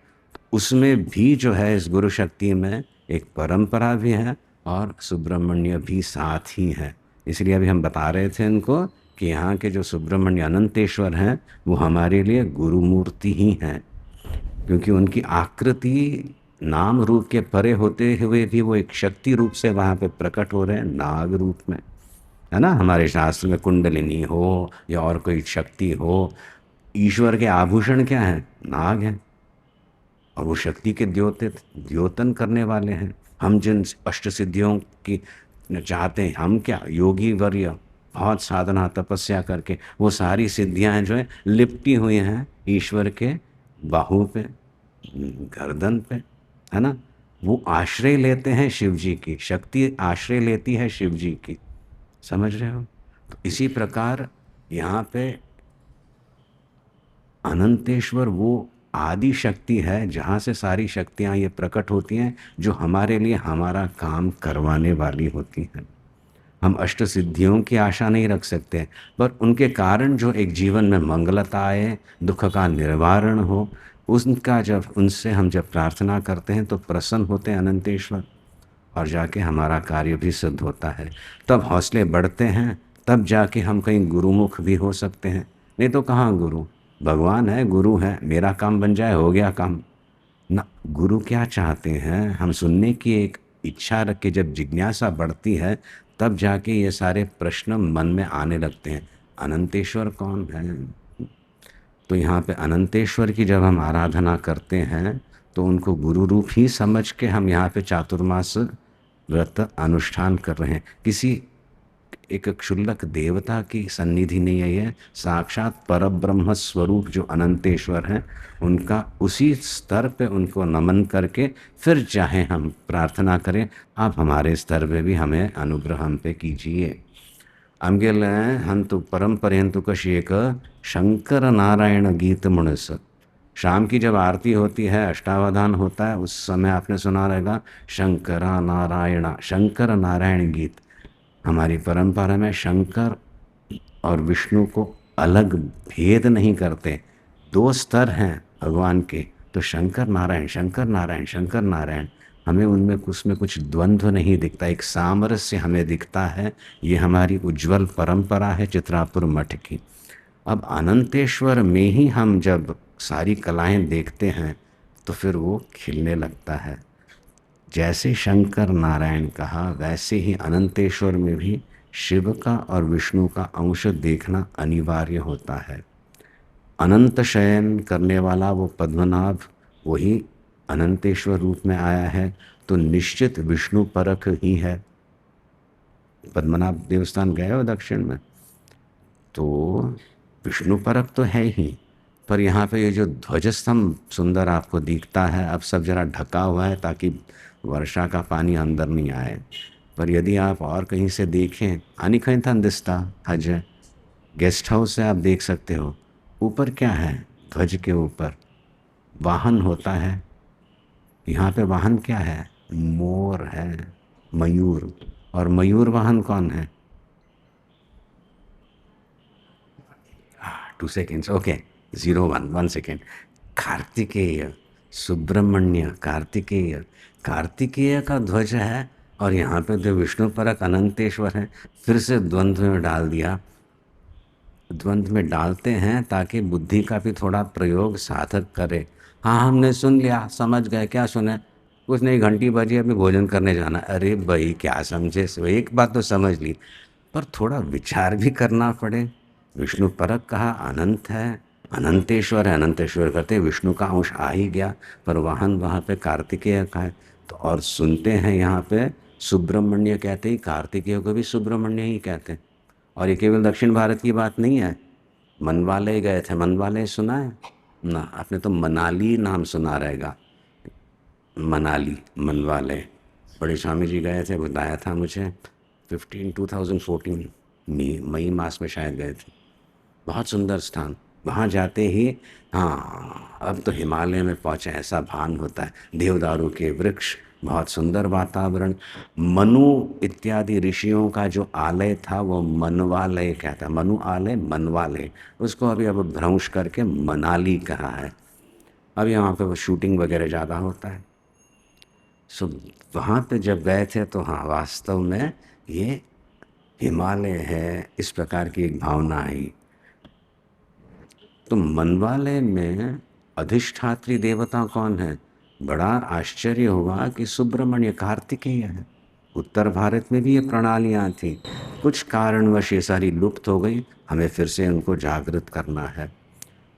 उसमें भी जो है इस गुरु शक्ति में एक परंपरा भी है और सुब्रह्मण्य भी साथ ही है इसलिए अभी हम बता रहे थे इनको कि यहाँ के जो सुब्रह्मण्य अनंतेश्वर हैं वो हमारे लिए गुरु मूर्ति ही हैं क्योंकि उनकी आकृति नाम रूप के परे होते हुए भी वो एक शक्ति रूप से वहाँ पे प्रकट हो रहे हैं नाग रूप में है ना हमारे शास्त्र में कुंडलिनी हो या और कोई शक्ति हो ईश्वर के आभूषण क्या हैं नाग हैं और वो शक्ति के द्योतन करने वाले हैं हम जिन अष्ट सिद्धियों की चाहते हैं हम क्या योगी वर्य बहुत साधना तपस्या करके वो सारी सिद्धियां जो है लिपटी हुई हैं ईश्वर के बाहू पे गर्दन पे है ना वो आश्रय लेते हैं शिव जी की शक्ति आश्रय लेती है शिव जी की समझ रहे हो तो इसी प्रकार यहाँ पे अनंतेश्वर वो आदि शक्ति है जहाँ से सारी शक्तियाँ ये प्रकट होती हैं जो हमारे लिए हमारा काम करवाने वाली होती हैं हम अष्ट सिद्धियों की आशा नहीं रख सकते पर उनके कारण जो एक जीवन में मंगलता आए दुख का निवारण हो उनका उनसे हम जब प्रार्थना करते हैं तो प्रसन्न होते हैं अनंतेश्वर और जाके हमारा कार्य भी सिद्ध होता है तब हौसले बढ़ते हैं तब जाके हम कहीं गुरुमुख भी हो सकते हैं नहीं तो कहाँ गुरु भगवान है गुरु है मेरा काम बन जाए हो गया काम ना गुरु क्या चाहते हैं हम सुनने की एक इच्छा रख के जब जिज्ञासा बढ़ती है तब जाके ये सारे प्रश्न मन में आने लगते हैं अनंतेश्वर कौन है तो यहाँ पे अनंतेश्वर की जब हम आराधना करते हैं तो उनको गुरु रूप ही समझ के हम यहाँ पे चातुर्मास व्रत अनुष्ठान कर रहे हैं। किसी एक क्षुल्लक देवता की सन्निधि नहीं है, ये साक्षात परब्रह्म स्वरूप जो अनंतेश्वर हैं उनका उसी स्तर पे उनको नमन करके फिर चाहे हम प्रार्थना करें, आप हमारे स्तर पे भी हमें अनुग्रह हम पे कीजिए। आमगेल हंतु परम पर्यंतु कशिएक शंकर नारायण गीत मुणस। शाम की जब आरती होती है, अष्टावधान होता है, उस समय आपने सुना रहेगा शंकरा नारायण, शंकर नारायण गीत। हमारी परंपरा में शंकर और विष्णु को अलग भेद नहीं करते, दो स्तर हैं भगवान के, तो शंकर नारायण शंकर नारायण शंकर नारायण, हमें उनमें कुछ द्वंद्व नहीं दिखता, एक सामरस्य हमें दिखता है। ये हमारी उज्जवल परंपरा है चित्रापुर मठ की। अब अनंतेश्वर में ही हम जब सारी कलाएं देखते हैं तो फिर वो खिलने लगता है। जैसे शंकर नारायण कहा, वैसे ही अनंतेश्वर में भी शिव का और विष्णु का अंश देखना अनिवार्य होता है। अनंत शयन करने वाला वो पद्मनाभ वही अनंतेश्वर रूप में आया है, तो निश्चित विष्णु परख ही है। पद्मनाभ देवस्थान गए हो दक्षिण में, तो विष्णु परख तो है ही, पर यहाँ पे ये जो ध्वजस्तंभ सुंदर आपको दिखता है, अब सब जरा ढका हुआ है ताकि वर्षा का पानी अंदर नहीं आए, पर यदि आप और कहीं से देखें, आनी कहीं था दिस्ता हज गेस्ट हाउस से आप देख सकते हो, ऊपर क्या है, ध्वज के ऊपर वाहन होता है। यहाँ पे वाहन क्या है, मोर है, मयूर। और मयूर वाहन कौन है? 2 seconds, okay, 1 second. Kartikeya, Subrahmanya, Kartikeya, Kartikeya का ध्वज है, और यहाँ पे जो विष्णु परक अनंतेश्वर है, फिर से द्वंद्व में डाल दिया। द्वंद्व में डालते हैं ताकि बुद्धि का भी थोड़ा प्रयोग साधक करे। हाँ, हमने सुन लिया, समझ गए, क्या सुने, कुछ नहीं, घंटी बजी, अभी भोजन करने जाना। अरे भाई क्या समझे, एक बात तो समझ ली, पर थोड़ा विचार भी करना पड़े। विष्णु परक कहा, अनंत है, अनंतेश्वर है, अनंतेश्वर करते विष्णु का अंश आ ही गया, पर वाहन वहाँ पे कार्तिकेय का है। तो और सुनते हैं यहाँ पे सुब्रह्मण्य कहते ही, कार्तिकेय को भी सुब्रह्मण्य ही कहते हैं। और ये केवल दक्षिण भारत की बात नहीं है, मनवाले गए थे, मनवाले सुना है ना आपने? तो मनाली नाम सुना रहेगा, मनाली, मनवाले। बड़े स्वामी जी गए थे, बताया था मुझे, 2014 मई मास में शायद गए थे। बहुत सुंदर स्थान, वहाँ जाते ही हाँ, अब तो हिमालय में पहुँचे ऐसा भान होता है। देवदारू के वृक्ष, बहुत सुंदर वातावरण। मनु इत्यादि ऋषियों का जो आलय था वो मनवालय कहता है, मनु आलय मनवालय, उसको अभी अब भ्रंश करके मनाली कहा है। अब यहाँ पे वो शूटिंग वगैरह ज़्यादा होता है। सो वहाँ पे जब गए थे तो हाँ, वास्तव में ये हिमालय है, इस प्रकार की एक भावना आई। तो मनवालय में अधिष्ठात्री देवता कौन है? बड़ा आश्चर्य हुआ कि सुब्रह्मण्य, कार्तिकेय है। उत्तर भारत में भी ये प्रणालियाँ थी, कुछ कारणवश ये सारी लुप्त हो गई, हमें फिर से उनको जागृत करना है।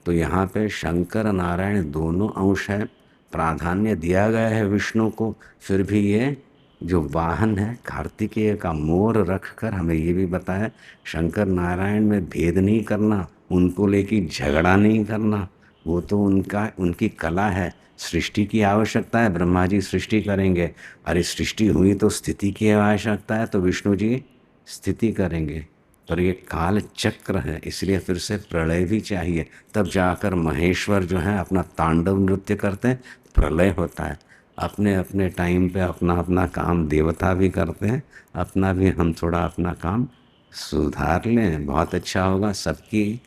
तो यहाँ पे शंकर नारायण दोनों अंश है, प्राधान्य दिया गया है विष्णु को, फिर भी ये जो वाहन है कार्तिकेय का मोर रखकर हमें ये भी बताया शंकर नारायण में भेद नहीं करना, उनको लेके झगड़ा नहीं करना, वो तो उनकी कला है। सृष्टि की आवश्यकता है, ब्रह्मा जी सृष्टि करेंगे, अरे सृष्टि हुई तो स्थिति की आवश्यकता है, तो विष्णु जी स्थिति करेंगे। पर ये काल चक्र है, इसलिए फिर से प्रलय भी चाहिए, तब जाकर महेश्वर जो है अपना तांडव नृत्य करते हैं, प्रलय होता है। अपने अपने टाइम पे अपना अपना काम देवता भी करते हैं, अपना भी हम थोड़ा अपना काम सुधार लें, बहुत अच्छा होगा। सबकी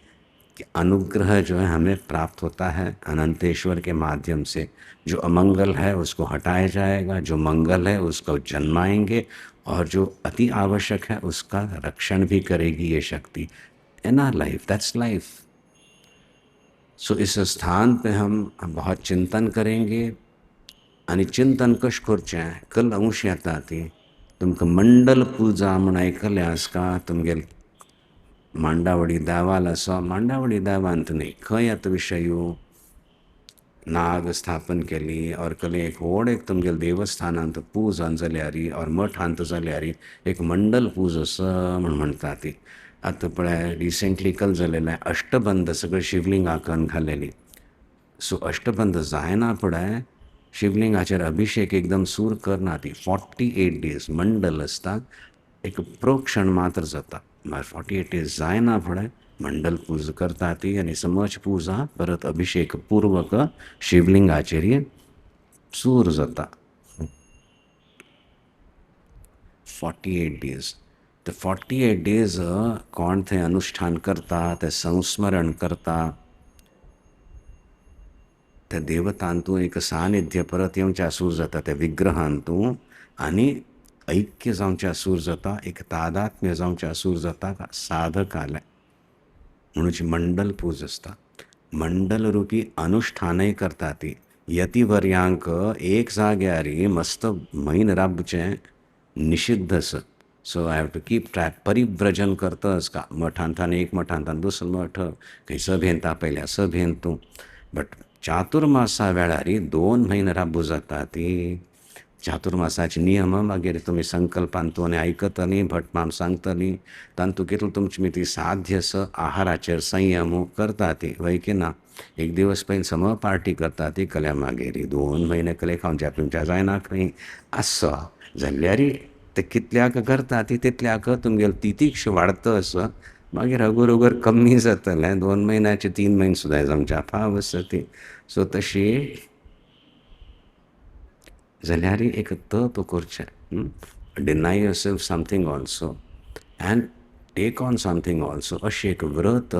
अनुग्रह जो है हमें प्राप्त होता है अनंतेश्वर के माध्यम से। जो अमंगल है उसको हटाया जाएगा, जो मंगल है उसको जन्माएंगे, और जो अति आवश्यक है उसका रक्षण भी करेगी ये शक्ति। In our life, that's life. So इस स्थान पे हम बहुत चिंतन करेंगे आणि चिंतन कश करचें कल अंश येता ती तुमकां मंडल पूजा म्हण आयकल्यास का? तुमगेल मांडावडी देवाल आसा, मांडावडी देवांत न्ही, खंय येता विशय नाग स्थापन केली और कले एक व्हड एक तुमगेले देवस्थानांत पूज जाल्यारी और मठ हांत जाल्यारी एक मंडल पूज असं म्हणटा ती आतां पळय रिसेंटली कल जालेलें अष्टबंध सगळे शिवलिंगाकन घालेली सो अष्टबंध जायना पळय शिवलिंगाचेर अभिषेक एकदम सूर करना ती 48 days मंडल आसता एक प्रोक्षण मात्र जाता 48 days जायना पळय मंडल पूज करता ती आनी समज पुजा परत अभिषेक पूर्वक शिवलिंगाचेर सूर जाता 48 days ते 48 days कोण थंय अनुष्ठान करता ते संस्मरण करता त्या देवतांतू एक सानिध्य परत येवचें सूर जाता त्या विग्रहांतू आनी ऐक्य जावचें सूर जाता एक तादात्म्य जावचें सूर जाता साधकाले म्हणून मंडल पूज आसता मंडल रुपी अनुष्ठानय करता ती यतिवर्यांक एक जाग्यार मस्त म्हयन राबचें निषिद्ध आसा so I have to keep track परिव्रजन करताच का मठांतान एक मठांतान दुसरो मठ खंय सभेंत आपयल्या सभेंत तूं बट चातुर्मासा वेळार 2 म्हयने राबू जाता ती चातुर्मासाचे नियम मागीर तुमी संकल्पांतू आनी आयकतली भटमाम सांगतली तांतू कितलो तुमची ती साध्य स आहाराचेर संयम करता ती वय की ना एक दिवस पयलीं सम पार्टी करता ती कल्या मागीर 2 म्हयने कले खावच्या पिवच्या जायना खंय आसो जाल्यार ते कितल्याक करता ती तितल्याक तुमगेलो तितीक्ष वाडतस मागीर अगोर अगोर कमी जातलें 2 म्हयन्याचे 3 म्हयने सुद्दां जमच्या फाव आसा ती सो तशी जाल्यार एक तप करचें deny yourself something also and take on something also अशें एक व्रत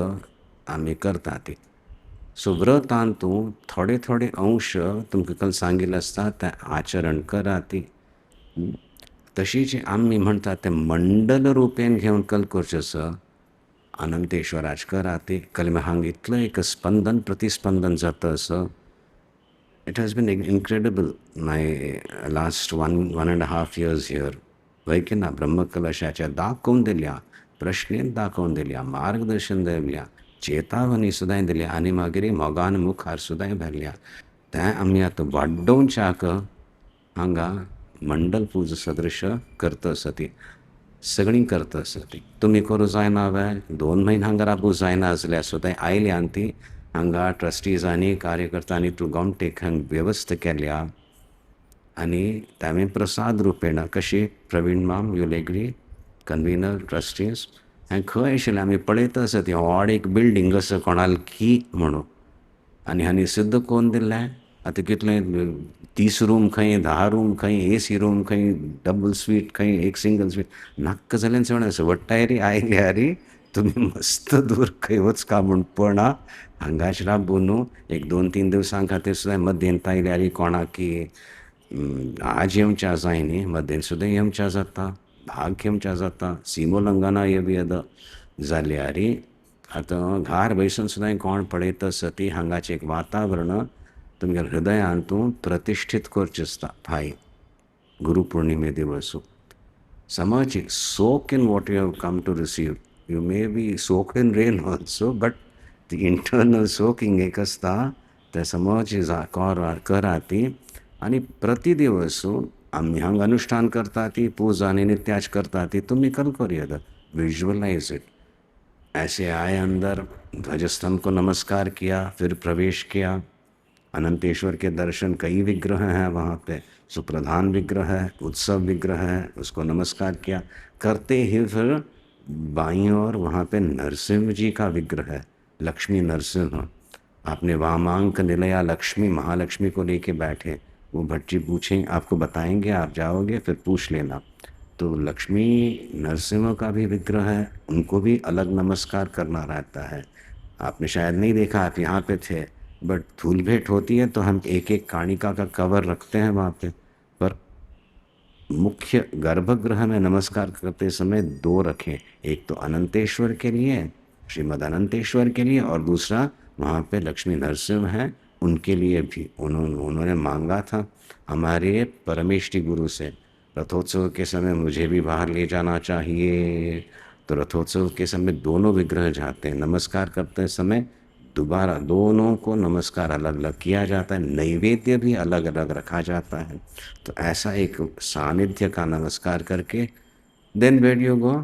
आमी करता ती सो व्रतांतू थोडे थोडे अंश तुमकां कल सांगिल्ले आसता तें आचरण करा ती तशीच आमी म्हणटा तें मंडल रुपेन घेवन कल करचें आसा अनंतेश्वराच करा ती कल हांगा इतलो एक स्पंदन प्रतिस्पंदन जाता आसा It has been incredible my last one and a half years here. वय की ना ब्रह्मकलशाच्या दाखोवन दिल्या प्रश्नेन दाखोवन दिल्या मार्गदर्शन दिल्या चेतावनी सुद्दां दिल्या आनी मागीर मोगान मुखार सुद्दां भरल्या तें आमी आतां वाडोवच्याक हांगा मंडल पूज सदृश करता आसा ती सगळीं करता आसा ती तुमी करूं जायना वे 2 म्हयने हांगा राबूं जायना जाल्यार सुद्दां आयल्या आनी ती हांगा ट्रस्टीजांनी कार्यकर्त्यांनी तुगोमटेक हांगा वेवस्था केल्या आनी तांवें प्रसाद रुपेण कशी प्रवीण माम युलेगरी कन्विनर ट्रस्टीज हांवें खंय आशिल्लें आमी पळयता आसा ती व्हड एक बिल्डींग आसा कोणाल की म्हणून आनी हांणी सिद्ध कोन्न दिल्लें आतां कितलें 30 रूम खंय 10 रूम खंय AC रूम खंय डबल स्वीट खंय एक सिंगल स्वीट नाक्क जालें चड आसा वट्टायरी आयल्यार तुमी मस्त दूर खंय वचका म्हूण पळना हांगाच राबून एक 2-3 दिवसां खातीर सुद्दां मध्येंत आयल्यार कोणाकी आज येवच्या जाय न्ही मध्येंत सुद्दां येवच्या जाता भाग घेवच्या जाता सिमोलंगना येद जाल्यार आतां घार बसून सुद्दां कोण पळयता आसा ती हांगाचें एक वातावरण तुमगे हृदयांतू प्रतिश्ठीत करचें आसता भाय गुरू पौर्णिमे दिवस समज soak in what you have come to receive you may be soaked in rain also but ती इंटर्नल सोकिंग एक आसता ते समज करा ती आनी प्रति दिवस आमी हांगा अनुष्ठान करता ती पूजा आनी नित्याज करता ती तुमी कल करियद विजुअलाइज इट ऐसे आए अंदर ध्वजस्तंभ को नमस्कार किया फिर प्रवेश किया अनंतेश्वर के दर्शन कई विग्रह हैं वहाँ पे सुप्रधान विग्रह है उत्सव विग्रह है उसको नमस्कार किया करते ही फिर बाईं ओर वहाँ पे नरसिंह जी का विग्रह है लक्ष्मी नरसिंह आपने वामांक निलया लक्ष्मी महालक्ष्मी को लेके बैठे वो भट्ट जी पूछें आपको बताएंगे आप जाओगे फिर पूछ लेना तो लक्ष्मी नरसिंह का भी विग्रह है उनको भी अलग नमस्कार करना रहता है आपने शायद नहीं देखा आप यहाँ पे थे बट धूल भेंट होती है तो हम एक एक काणिका का कवर रखते हैं वहाँ पे पर मुख्य गर्भगृह में नमस्कार करते समय 2 रखें एक तो अनंतेश्वर के लिए श्रीमद अनंतेश्वर के लिए और दूसरा वहाँ पे लक्ष्मी नरसिंह हैं उनके लिए भी उन्होंने मांगा था हमारे परमेष्टि गुरु से रथोत्सव के समय मुझे भी बाहर ले जाना चाहिए तो रथोत्सव के समय दोनों विग्रह जाते हैं नमस्कार करते समय दोबारा दोनों को नमस्कार अलग अलग किया जाता है, नैवेद्य भी अलग अलग रखा जाता है। तो ऐसा एक सानिध्य का नमस्कार करके then where you go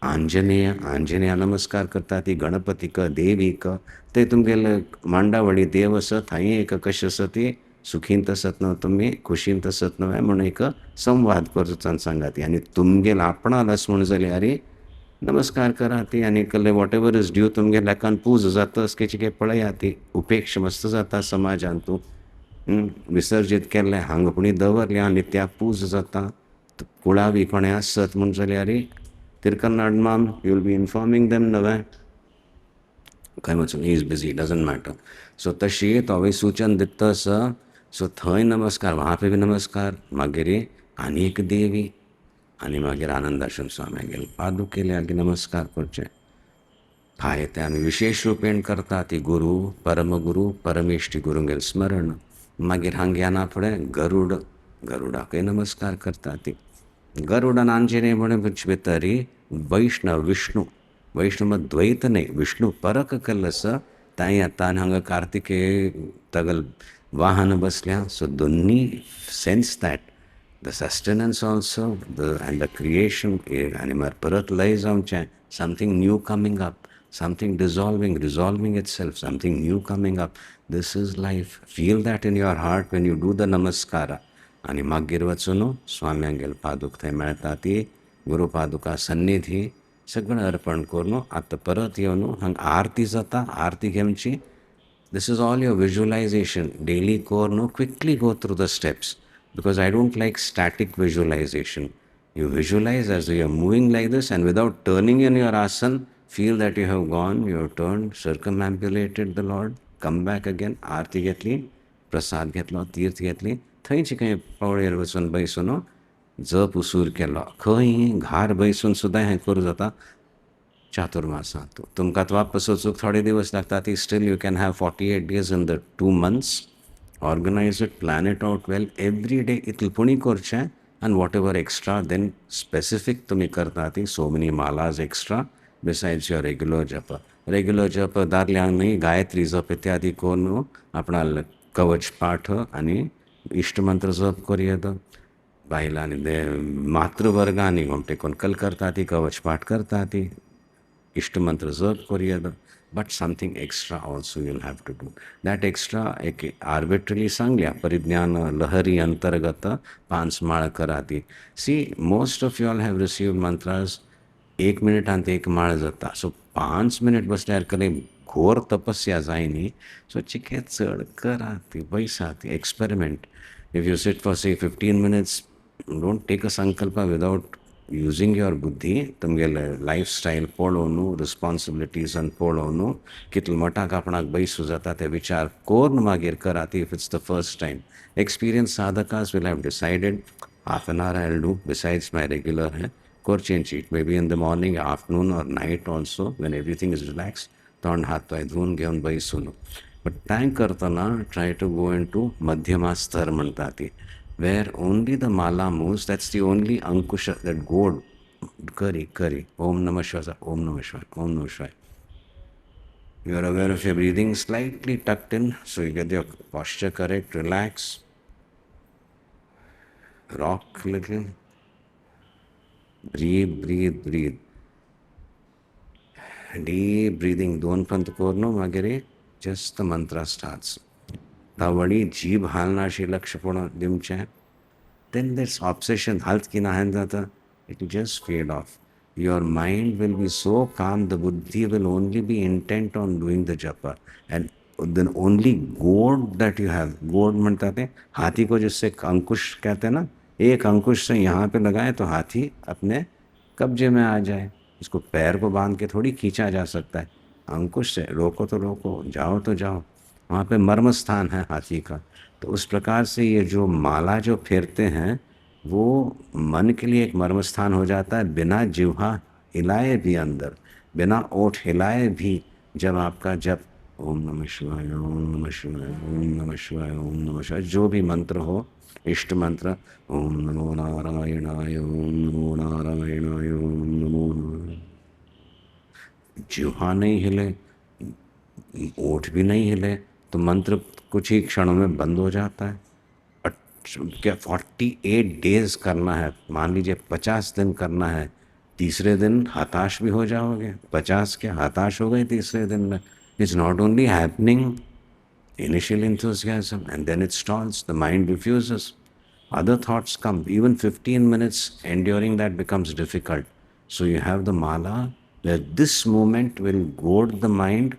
Anjaneya नमस्कार करता ती गणपती क देवी क ते तुमगेले मांडावळी देव असत हाई एक कशें आसा ती सुखीन तसत न्हू तुमी खुशीन तसत न्हू म्हणून एक संवाद करचो सांगा ती आनी तुमगेल आपणाल आस म्हण जाल्यार नमस्कार करा ती आनी कल्ले वॉट एवर इज ड्यू तुमगे लेकान पूज जाता केची पळया ती उपेक्ष मस्त जाता समाजान तूं विसर्जीत केल्ले हांगपणी दवरले आनी त्या पूज जाता कुळावी कोणें आसत म्हण जाल्यार तिरकन्नाड ma'am you will be informing them नवे खंय वचून he is busy doesn't matter so तशी तोवय सूचन दिता आसा सो थंय नमस्कार वहाँ पे भी नमस्कार मागीर आनी एक देवी आनी मागीर आनंदाश्रम स्वाम्यागेले पादुकेले आगे नमस्कार करचे फाय ते आमी विशेष रुपेन करता ती गुरू परमगुरू परमेश्टी गुरूंगेल स्मरण मागीर हांगा येना फुडें गरुडाकय नमस्कार करता ती गरुडान आंजनेय म्हणून भितर वैष्णव विष्णू वैष्णव द्वैत न्ही विष्णू परक केल्लो आसा तांय आतां आनी हांगा कार्तिकेय तगल वाहन बसल्या सो दोनी sense that the sustenance also and the creation आनी मागीर परत लय जावचें something new coming up something resolving itself something new coming up this is life feel that in your heart when you do the namaskar आनी मागीर वचून स्वाम्यांगेल पादूक थंय मेळटा ती गुरू पादुका सन्निधी सगळें अर्पण करून आतां परत येवन हांगा आरती जाता आरती घेवची this is all your visualisation daily कोर न्हू quickly go through the steps because I don't like static visualisation you visualise as you are moving like this and without turning in your asan feel that you have gone you have turn circumambulated the lord come back again आरती घेतली प्रसाद घेतलो तीर्थ घेतली थंयची खंय पवळेर वचून बैसून जप उसूर केलो खंय घार बैसून सुद्दां हें करूं जाता चातुर्मासांत तुमकां वापस वचूंक थोडे दिवस लागता ती still you can have 48 days in the 2 months organise it plan it out well every day इतलपणी करचें आनी whatever extra then specific तुमी करता ती so many malas extra besides your regular jap दादल्यांक न्ही गायत्री जप इत्यादी करून आपणाल कवच पाठ आनी इश्टमंत्र जप करयेत बायलांनी मातृवर्गांनी घोमटेकोन कल करता ती कवच पाठ करता ती इष्टमंत्र जप करयेत but something extra also you'll have to do that extra एक आर्बिट्रली सांगल्या परिज्ञान लहरी अंतर्गत 5 माळ करा ती see most of you all have received mantras 1 मिनिटांत 1 माळ जाता सो 5 मिनिट बसल्यार कले घोर तपस्या जायनी सो चिके चड करा ती बैसा ती experiment if you sit for से 15 minutes डोंट टेक अ संकल्प विदाउट यूजिंग युअर बुद्धी तुमगेले लायफस्टायल पळोवन रिस्पॉन्सिबिलिटीजान पळोवन कितले मटाक आपणाक बैसू जाता ते विचार करून मागीर करात if it's the first time experience साधकास will have decided half an hour I will do besides my regular हें करचेंची it may be in the morning afternoon or night also when everything is relax तोंड हात पाय धुवन घेवन बैसून but time करतना try to go into मध्यमा स्तर म्हणटा ती where only the mala moves, that's the only ankusha, that god, kari, Om Namah Shivaya, Om Namah Shivaya, Om Namah Shivaya. You are aware of your breathing slightly tucked in, so you get your posture correct, relax, rock a little, breathe. Deep breathing, दोन पंत करनो मागीर just the mantra starts. तावडी जीभ हालनाशी लक्षपूर्ण दिवचें then this obsession हालत की ना जाता it will just fade off your mind will be so calm the buddhi will only be intent on doing the jap and then only got that you have got म्हणता थे हाथी को जिससे अंकुश कहते हैं ना एक अंकुश से यहाँ पे लगाए तो हाथी अपने कब्जे में आ जाए इसको पैर को बांध के थोड़ी खींचा जा सकता है अंकुश से रोको तो रोको जाओ तो जाओ वहाँ पे मर्म स्थान है हाथी का तो उस प्रकार से ये जो माला जो फेरते हैं वो मन के लिए एक मर्म स्थान हो जाता है बिना जिह्वा हिलाए भी अंदर बिना ओठ हिलाए भी जब आपका जब ओम नमः शिवाय ओम नमः शिवाय ओम नमः शिवाय ओम नमः शिवाय जो भी मंत्र हो इष्ट मंत्र ओम नमो नारायणाय ओम नमो नारायणाय ओम नमो जिह्वा नहीं हिले ओठ भी नहीं हिले तो मंत्र कुछ ही क्षणों में बंद हो जाता है। क्या 48 डेज करना है, मान लीजिए 50 दिन करना है, तीसरे दिन हताश भी हो जाओगे। 50 क्या हताश हो गए तीसरे दिन में। It's not only happening initial enthusiasm and then it stalls, the mind refuses, other thoughts come, even 15 minutes enduring that becomes difficult. So you have the mala where this moment will goad the mind,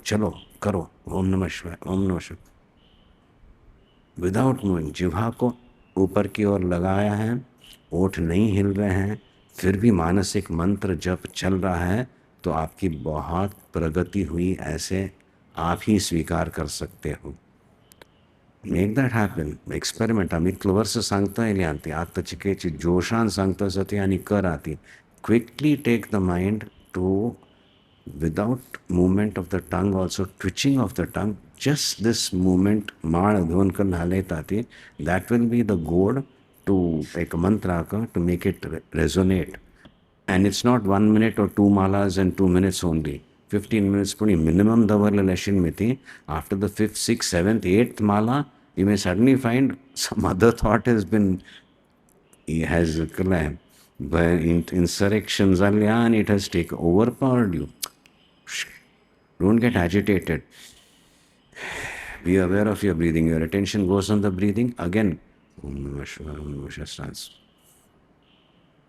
chalo karo om namah shivaya om namah shivaya, without moving. जिह्वा को ऊपर की ओर लगाया है, ओठ नहीं हिल रहे हैं, फिर भी मानसिक मंत्र जप चल रहा है, तो आपकी बहुत प्रगति हुई ऐसे आप ही स्वीकार कर सकते हो। Make that happen, experiment. आम्ही क्लोवर्स सांगता येईल आत्मचिकेची जोशान सांगता सती आणि कर आती। Quickly take the mind to, without movement of the tongue, also twitching of the tongue, just this movement, maal dhonkan haletati, that will be the goad to take a mantra to make it resonate. And it's not 1 minute or 2 malas and 2 minutes only. 15 minutes puni minimum davarla lesson miti. After the 5th, 6th, 7th, 8th mala, you may suddenly find some other thought has by insurrections and it has overpowered you. Don't get agitated. Be aware of your breathing. Your attention goes on the breathing. Again, Om Namah Shivaya, Om Namah Shivaya starts.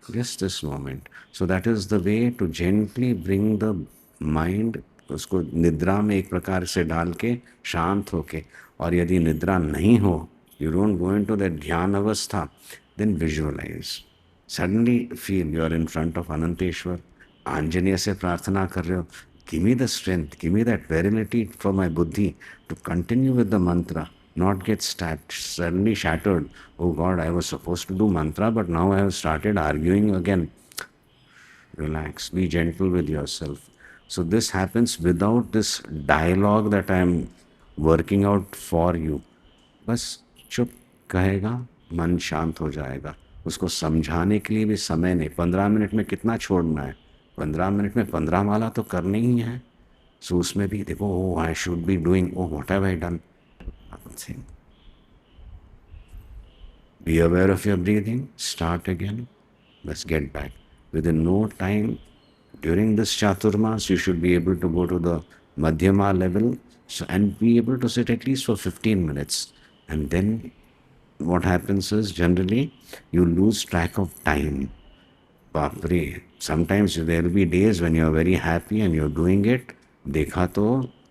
Just this moment. So that is the way to gently bring the mind, उसको निद्रा में एक प्रकार से डाल के शांत होके। और यदि निद्रा नहीं हो, you don't go into that ध्यान अवस्था, then visualize. Suddenly feel you are in front of Ananteshwar. Anjaneya से प्रार्थना कर रहे हो, give me the strength, give me that virility for my buddhi to continue with the mantra, not get suddenly shattered. Oh God, I was supposed to do mantra, but now I have started arguing again. Relax, be gentle with yourself. So this happens without this dialogue that I am working out for you. बस चुप कहेगा, मन शांत हो जाएगा। उसको समझाने के लिए भी समय नहीं। 15 मिनट में कितना छोड़ना है? 15 मिनट में 15 माला तो करनी ही है। सो उसमें भी देखो, oh I should be doing, oh what have I done. Be aware of your breathing, start again, let's get back. Within no time during this Chaturmas, you should be able to go to the Madhyama level and be able to sit at least for 15 minutes. And then what happens is generally you lose track of time. Bapre, sometimes there will be days when you are very happy and you are doing it. देखा तो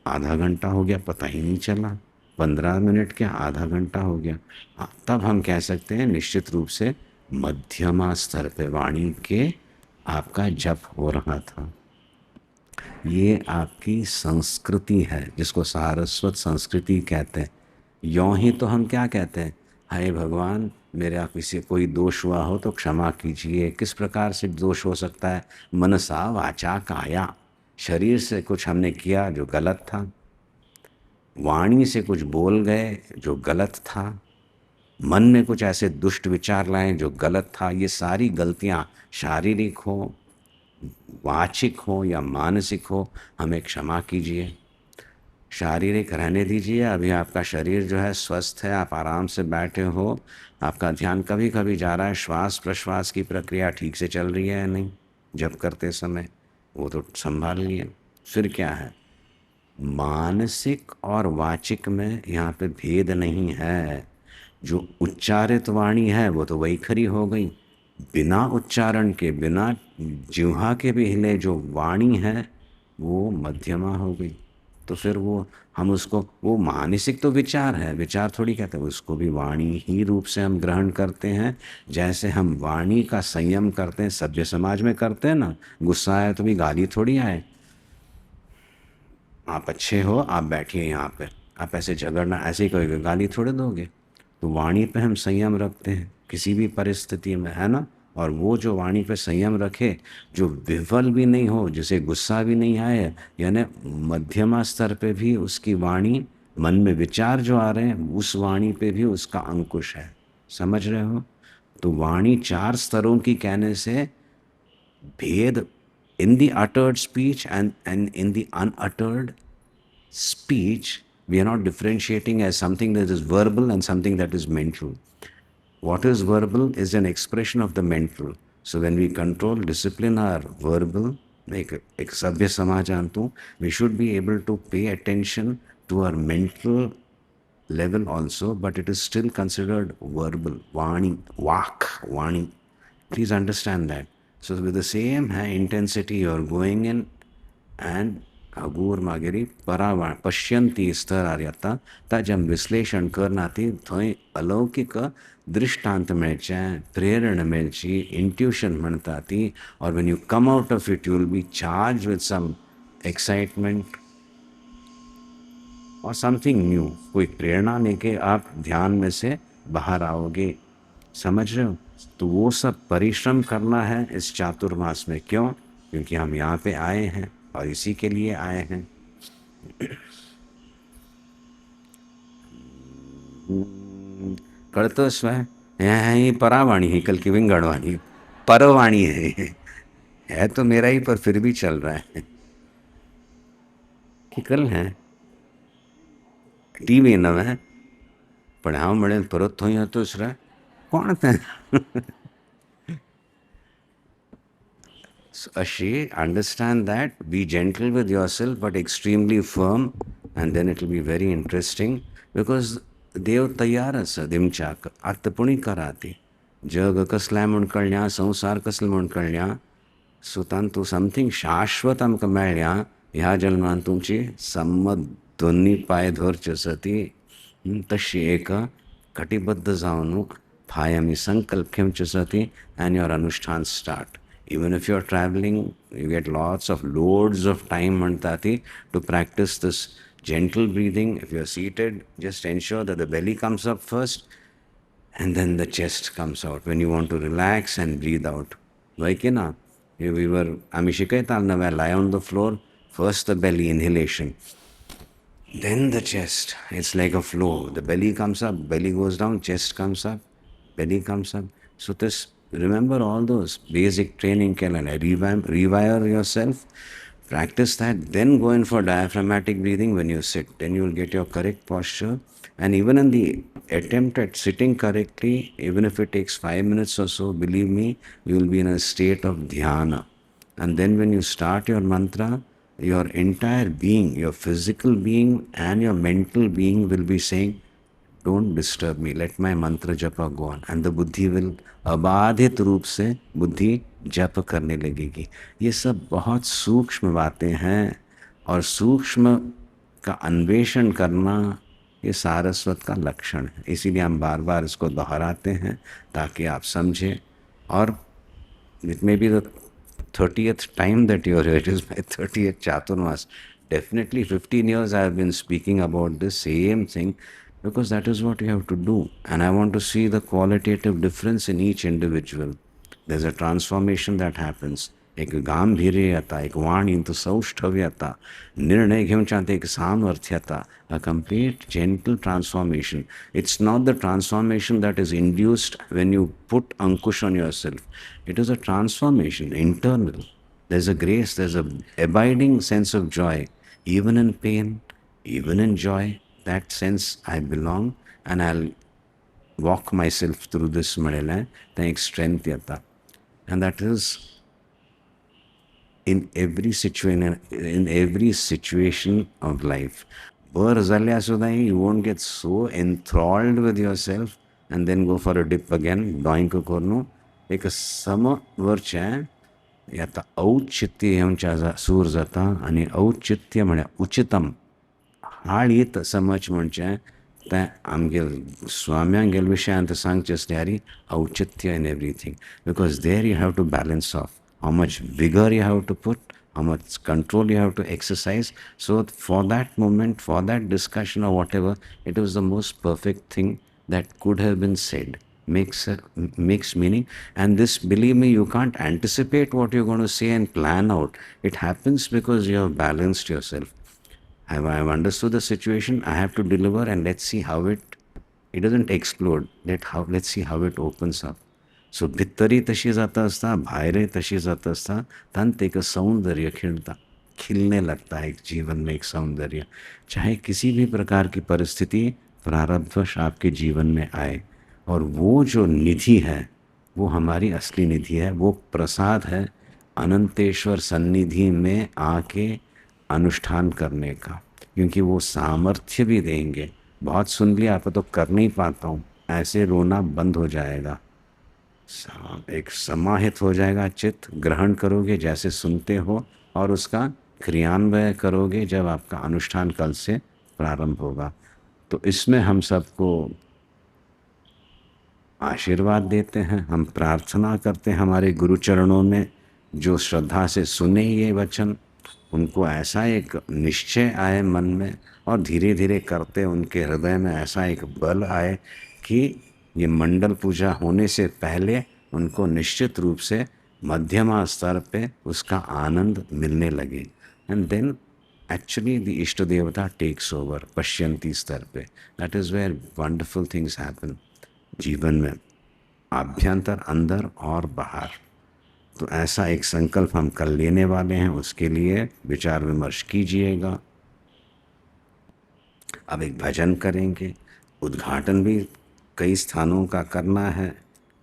आधा घंटा हो गया, पता ही नहीं चला। 15 minute क्या, आधा घंटा हो गया। तब हम कह सकते हैं निश्चित रूप से मध्यमा स्तर पे वाणी के आपका जप हो रहा था। ये आपकी संस्कृति है, जिसको सारस्वत संस्कृति कहते हैं। यों ही तो हम क्या कहते हैं, हाय भगवान मेरा किसी कोई दोष हुआ हो तो क्षमा कीजिए। किस प्रकार से दोष हो सकता है? मनसा वाचा काया, शरीर से कुछ हमने किया जो गलत था, वाणी से कुछ बोल गए जो गलत था, मन में कुछ ऐसे दुष्ट विचार लाए जो गलत था। ये सारी गलतियाँ शारीरिक हो, वाचिक हो या मानसिक हो, हमें क्षमा कीजिए। शारीरिक रहने दीजिए, अभी आपका शरीर जो है स्वस्थ है, आप आराम से बैठे हो, आपका ध्यान कभी कभी जा रहा है, श्वास प्रश्वास की प्रक्रिया ठीक से चल रही है या नहीं जब करते समय, वो तो संभाल लिए। फिर क्या है, मानसिक और वाचिक में यहाँ पे भेद नहीं है। जो उच्चारित वाणी है वो तो वही खरी हो गई, बिना उच्चारण के, बिना जिह्वा के भी हिले जो वाणी है वो मध्यमा हो गई। तो फिर वो हम उसको, वो मानसिक तो विचार है, विचार थोड़ी कहते हैं, उसको भी वाणी ही रूप से हम ग्रहण करते हैं। जैसे हम वाणी का संयम करते हैं, सभ्य समाज में करते हैं ना, गुस्सा आए तो भी गाली थोड़ी आए। आप अच्छे हो, आप बैठिए यहाँ पे, आप ऐसे झगड़ना, ऐसे ही कहोगे, गाली थोड़े दोगे। तो वाणी पे हम संयम रखते हैं किसी भी परिस्थिति में, है ना। और वो जो वाणी पे संयम रखे, जो विफल भी नहीं हो, जिसे गुस्सा भी नहीं आए, यानी मध्यमा स्तर पे भी उसकी वाणी, मन में विचार जो आ रहे हैं उस वाणी पे भी उसका अंकुश है। समझ रहे हो? तो वाणी 4 स्तरों की कहने से भेद in the uttered speech and in the unuttered speech, we are not differentiating as something that is verbal and something that is mental. What is verbal is an expression of the mental. So when we control, discipline our verbal, एक सभ्य समाज अंतु, we should be able to pay attention to our mental level also, but it is still considered verbal. Vani, vak, vani. Please understand that. So with the same high intensity you are going in and अगूर मागेरी परावण पश्यंती स्तर आर्यता ताजम विश्लेषण करना थी थोई अलौकिक दृष्टांत मेळचे प्रेरणा मेळची intuition म्हणता थी और when you come out of it you will be charge with some excitement और समथिंग न्यू. कोई प्रेरणा लेके आप ध्यान में से बाहर आओगे. समझ रहे हो? तो वो सब परिश्रम करना है इस चातुर्मास में. क्यों? क्योंकि हम यहाँ पे आए हैं और इसी के लिए आए हैं. कळतं स्वयं ही परावाणी है, कल की विंगड़वाणी परवाणी है तो मेरा ही, पर फिर भी चल रहा है कि कल है टीवी नव है पढ़ाव मड़े परत थोई तो सर कौन थे. So, Ashi, understand that, be gentle with yourself but extremely firm, and then it will be very interesting because देव तयार असं दिमचाक आत्तपुणी कराती जग कसलाय म्हूण कळ्ळ्या संवसार कसलो म्हूण कळ्ळ्या. सो तांतू समथींग शाश्वत आमकां मेळ्ळ्या ह्या जल्मान तुमची संमत दोन्ही पांय धरचे सती तशी एक कटिबद्ध जावन पांय आमी संकल्प घेवचे सती एंड योर अनुष्ठान start. Even if you're traveling, you get lots of loads of time mantati to practice this gentle breathing. If you're seated, just ensure that the belly comes up first and then the chest comes out when you want to relax and breathe out. Vaikina, we were amishikaitalna where lie on the floor, first the belly inhalation, then the chest. It's like a flow. The belly comes up, belly goes down, chest comes up, belly comes up. So this, remember all those basic training, rewire yourself, practice that, then go in for diaphragmatic breathing when you sit. Then you will get your correct posture. And even in the attempt at sitting correctly, even if it takes 5 minutes or so, believe me, you will be in a state of dhyana. And then when you start your mantra, your entire being, your physical being and your mental being will be saying, don't disturb me, let my mantra japa go on. And the buddhi will अबाधित रूप से बुद्धि जप करने लगेगी. ये सब बहुत सूक्ष्म बातें हैं और सूक्ष्म का अन्वेषण करना ये सारस्वत का लक्षण है. इसीलिए हम बार बार इसको दोहराते हैं ताकि आप समझें. और it may be the 30th time that you are here. It is my 30th Chaturmas. Definitely 15 years I have been speaking about this same thing, because that is what you have to do. And I want to see the qualitative difference in each individual. There's a transformation that happens. एक गांभीर्यता, एक वाणींतु सौष्ठव्यता, निर्णय घेवच्यात एक सामर्थ्यता, a complete gentle transformation. It's not the transformation that is induced when you put ankush on yourself. It is a transformation, internal. There's a grace, there's a abiding sense of joy. Even in pain, even in joy, that sense I belong and I'll walk myself through this madela, thanks strength yata. And that is in every situation of life. You won't get so enthralled with yourself and then go for a dip again, doink korno. Like a summer vircha yata औचित्य हमच्या सूर जाता आणि औचित्य म्हळ्या उचितम हाळीत समज म्हणजे त्या आमगेल स्वाम्यांगेल विशयांत सांगचे असल्यारी औचित्य in everything, because there you have to balance off how much vigor you have to put, how much control you have to exercise. So for that moment, for that discussion or whatever, it was the most perfect thing that could have been said. Makes meaning. And this, believe me, you can't anticipate what you're going to say and plan out. It happens because you have balanced yourself. I have understood the situation, I have to deliver, and let's see how it doesn't explode. Let's see how it opens up. सो भितरी तशी जात असता, भायरय तशी जात असता, तंत एक सौंदर्य खिलने लगता है एक जीवन में, एक सौंदर्य। चाहे किसी भी प्रकार की परिस्थिति प्रारब्धवश आपके जीवन में आए, और वो जो निधि है वो हमारी असली निधि है, वो प्रसाद है अनंतेश्वर सन्निधि में आके अनुष्ठान करने का, क्योंकि वो सामर्थ्य भी देंगे। बहुत सुन लिया आप तो कर नहीं पाता हूँ, ऐसे रोना बंद हो जाएगा, एक समाहित हो जाएगा चित्त, ग्रहण करोगे जैसे सुनते हो, और उसका क्रियान्वय करोगे जब आपका अनुष्ठान कल से प्रारंभ होगा। तो इसमें हम सबको आशीर्वाद देते हैं, हम प्रार्थना करते हैं हमारे गुरु चरणों में, जो श्रद्धा से सुने ये वचन, उनको ऐसा एक निश्चय आए मन में, और धीरे धीरे करते उनके हृदय में ऐसा एक बल आए कि ये मंडल पूजा होने से पहले उनको निश्चित रूप से मध्यमा स्तर पे उसका आनंद मिलने लगे। एंड देन एक्चुअली द इष्ट देवता टेक्स ओवर पश्यंती स्तर पे। That is where wonderful things happen जीवन में, आभ्यंतर, अंदर और बाहर। तो ऐसा एक संकल्प हम कल लेने वाले हैं, उसके लिए विचार विमर्श कीजिएगा। अब एक भजन करेंगे, उद्घाटन भी कई स्थानों का करना है,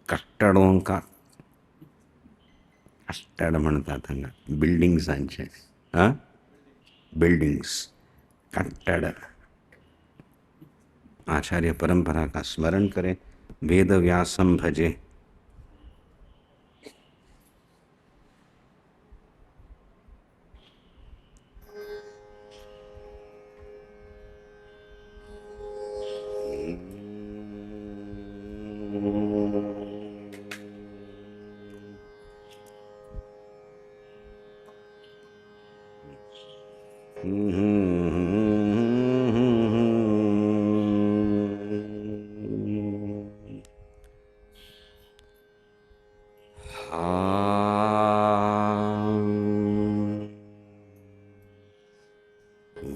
कट्टड़ों का, कट्टड़ म्हणता था ना, बिल्डिंग्सांचे, हाँ बिल्डिंग्स, कट्टड़। आचार्य परंपरा का स्मरण करें, वेद व्यासम भजे।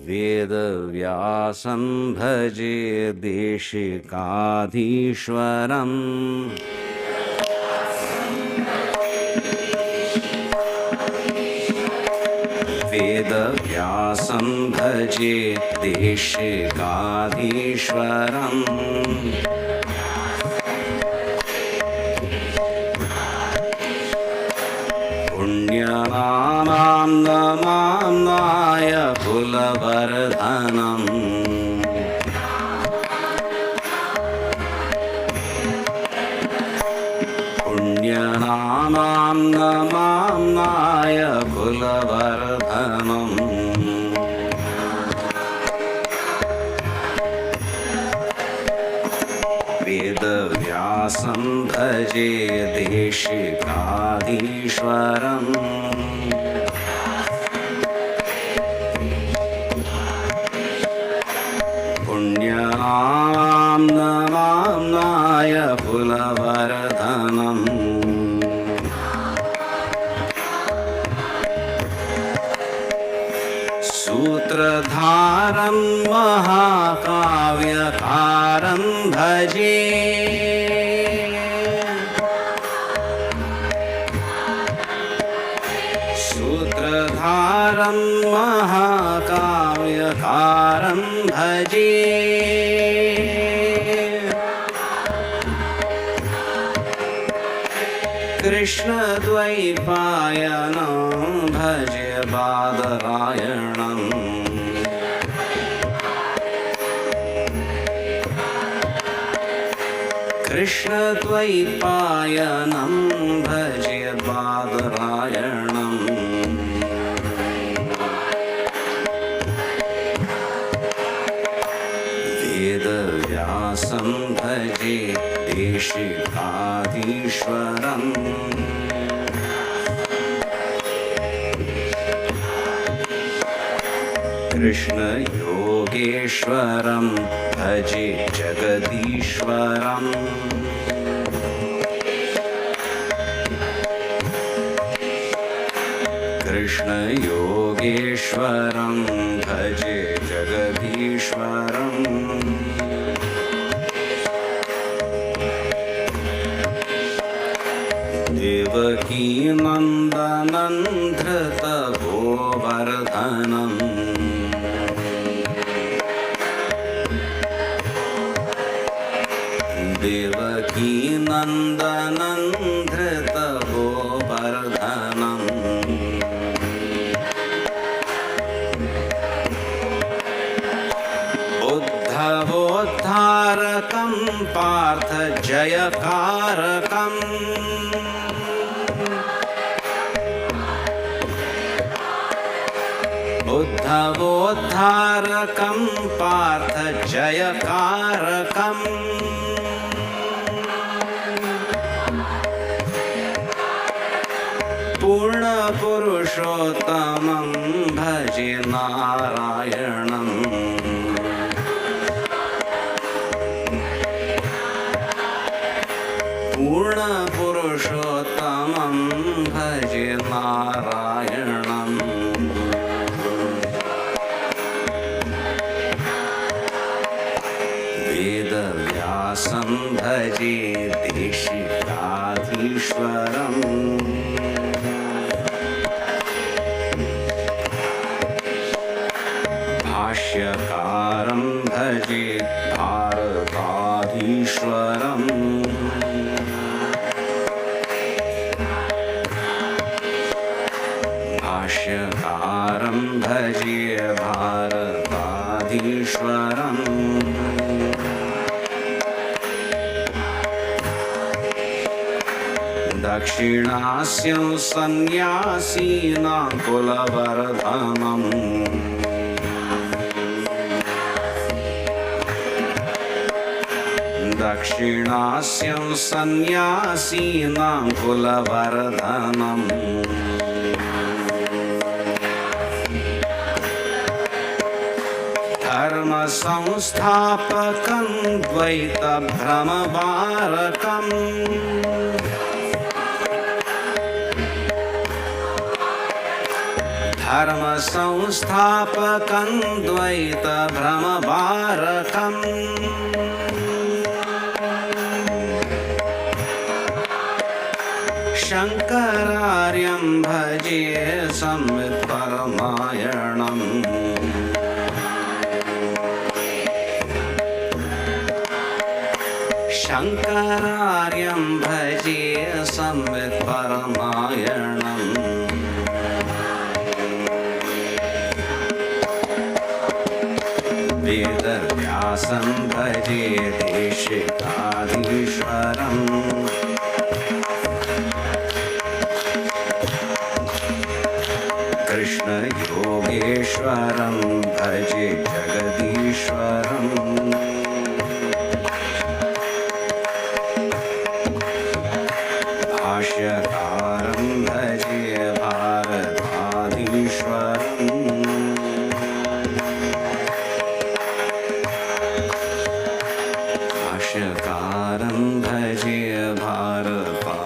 वेदव्यासं भजे देशिकाधीश्वरम्, वेदव्यासं भजे देशिकाधीश्वरम्, पुण्यनामां नमाम्नाय कुलवर्धनम्, पुण्यनामां नमाम्नाय कुलवर्धनम्, वेदव्यासं भजे देशिकाधीश्वरम्, पुण्यनामां नमाम्नाय कुलवर्धनम्, सूत्रधारं महाकाव्यकारं भजे, सूत्रधारं महाकाव्यकारं भजे, कृष्णद्वैपायनं भजे बादरायणम्, कृष्णद्वैपायनं भजे बादरायणम्, वेदव्यासं भजे देशिकाधीश्वरम्, कृष्णयोगेश्वरं भजे जगदीश्वरम्, कृष्णयोगेश्वरं भजे जगदीश्वरम्, देवकी नन्दनं धृतगोवर्धनम् देवकी नन्दनं धृतगोवर्धनम् उद्धवोद्धारकं पार्थ जयकारकम् उद्धवोद्धारकं पार्थ जयकारकम् पूर्णपुरुषोत्तमं भजे नारायणम् पूर्णपुरुषोत्तमं भजे नारायणम् वेदव्यासं भजे देशिकाधीश्वरम् भाष्यकारं भजे भारताधीश्वरम् भाष्यकारं भजे भारताधीश्वरम् दक्षिणास्यं सन्न्यासीनां कुलवर्धनम् दक्षिणास्यं सन्न्यासीनां कुलवर्धनम् धर्मसंस्थापकं द्वैतभ्रमवारकम् धर्मसंस्थापकं द्वैतभ्रमवारकम् शङ्करार्यं भजे संवित् परमायणम् शङ्करार्यं भजे संवित् परमायणम् वेदव्यासं भजे देशिकाधीश्वरम् कृष्णयोगेश्वरं भजे जगदीश्वरम् भाष्यकारं भजे भारताधीश्वरम् भाष्यकारं भजे भारताधीश्वरम्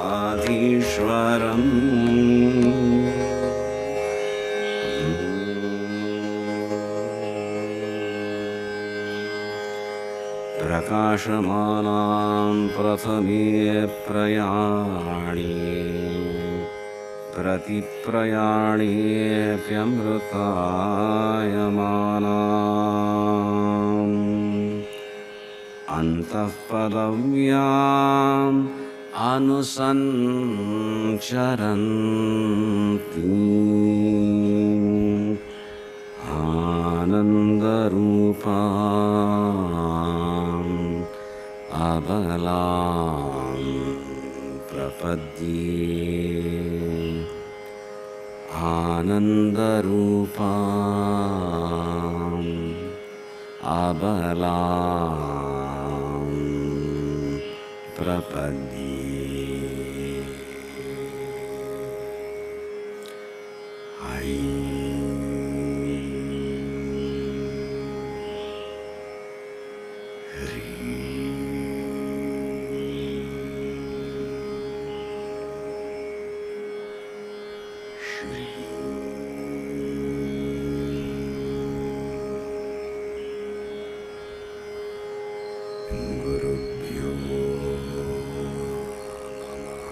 प्रकाशमानां प्रथमे प्रयाणे प्रतिप्रयाणेऽप्यमृतायमानाम् अन्तः पदव्याम् अनुसञ्चरन्ति आनन्दरूपाम् अबलां प्रपद्ये आनन्दरूपाम् अबलां प्रपद्ये गुरुभ्यो नमः।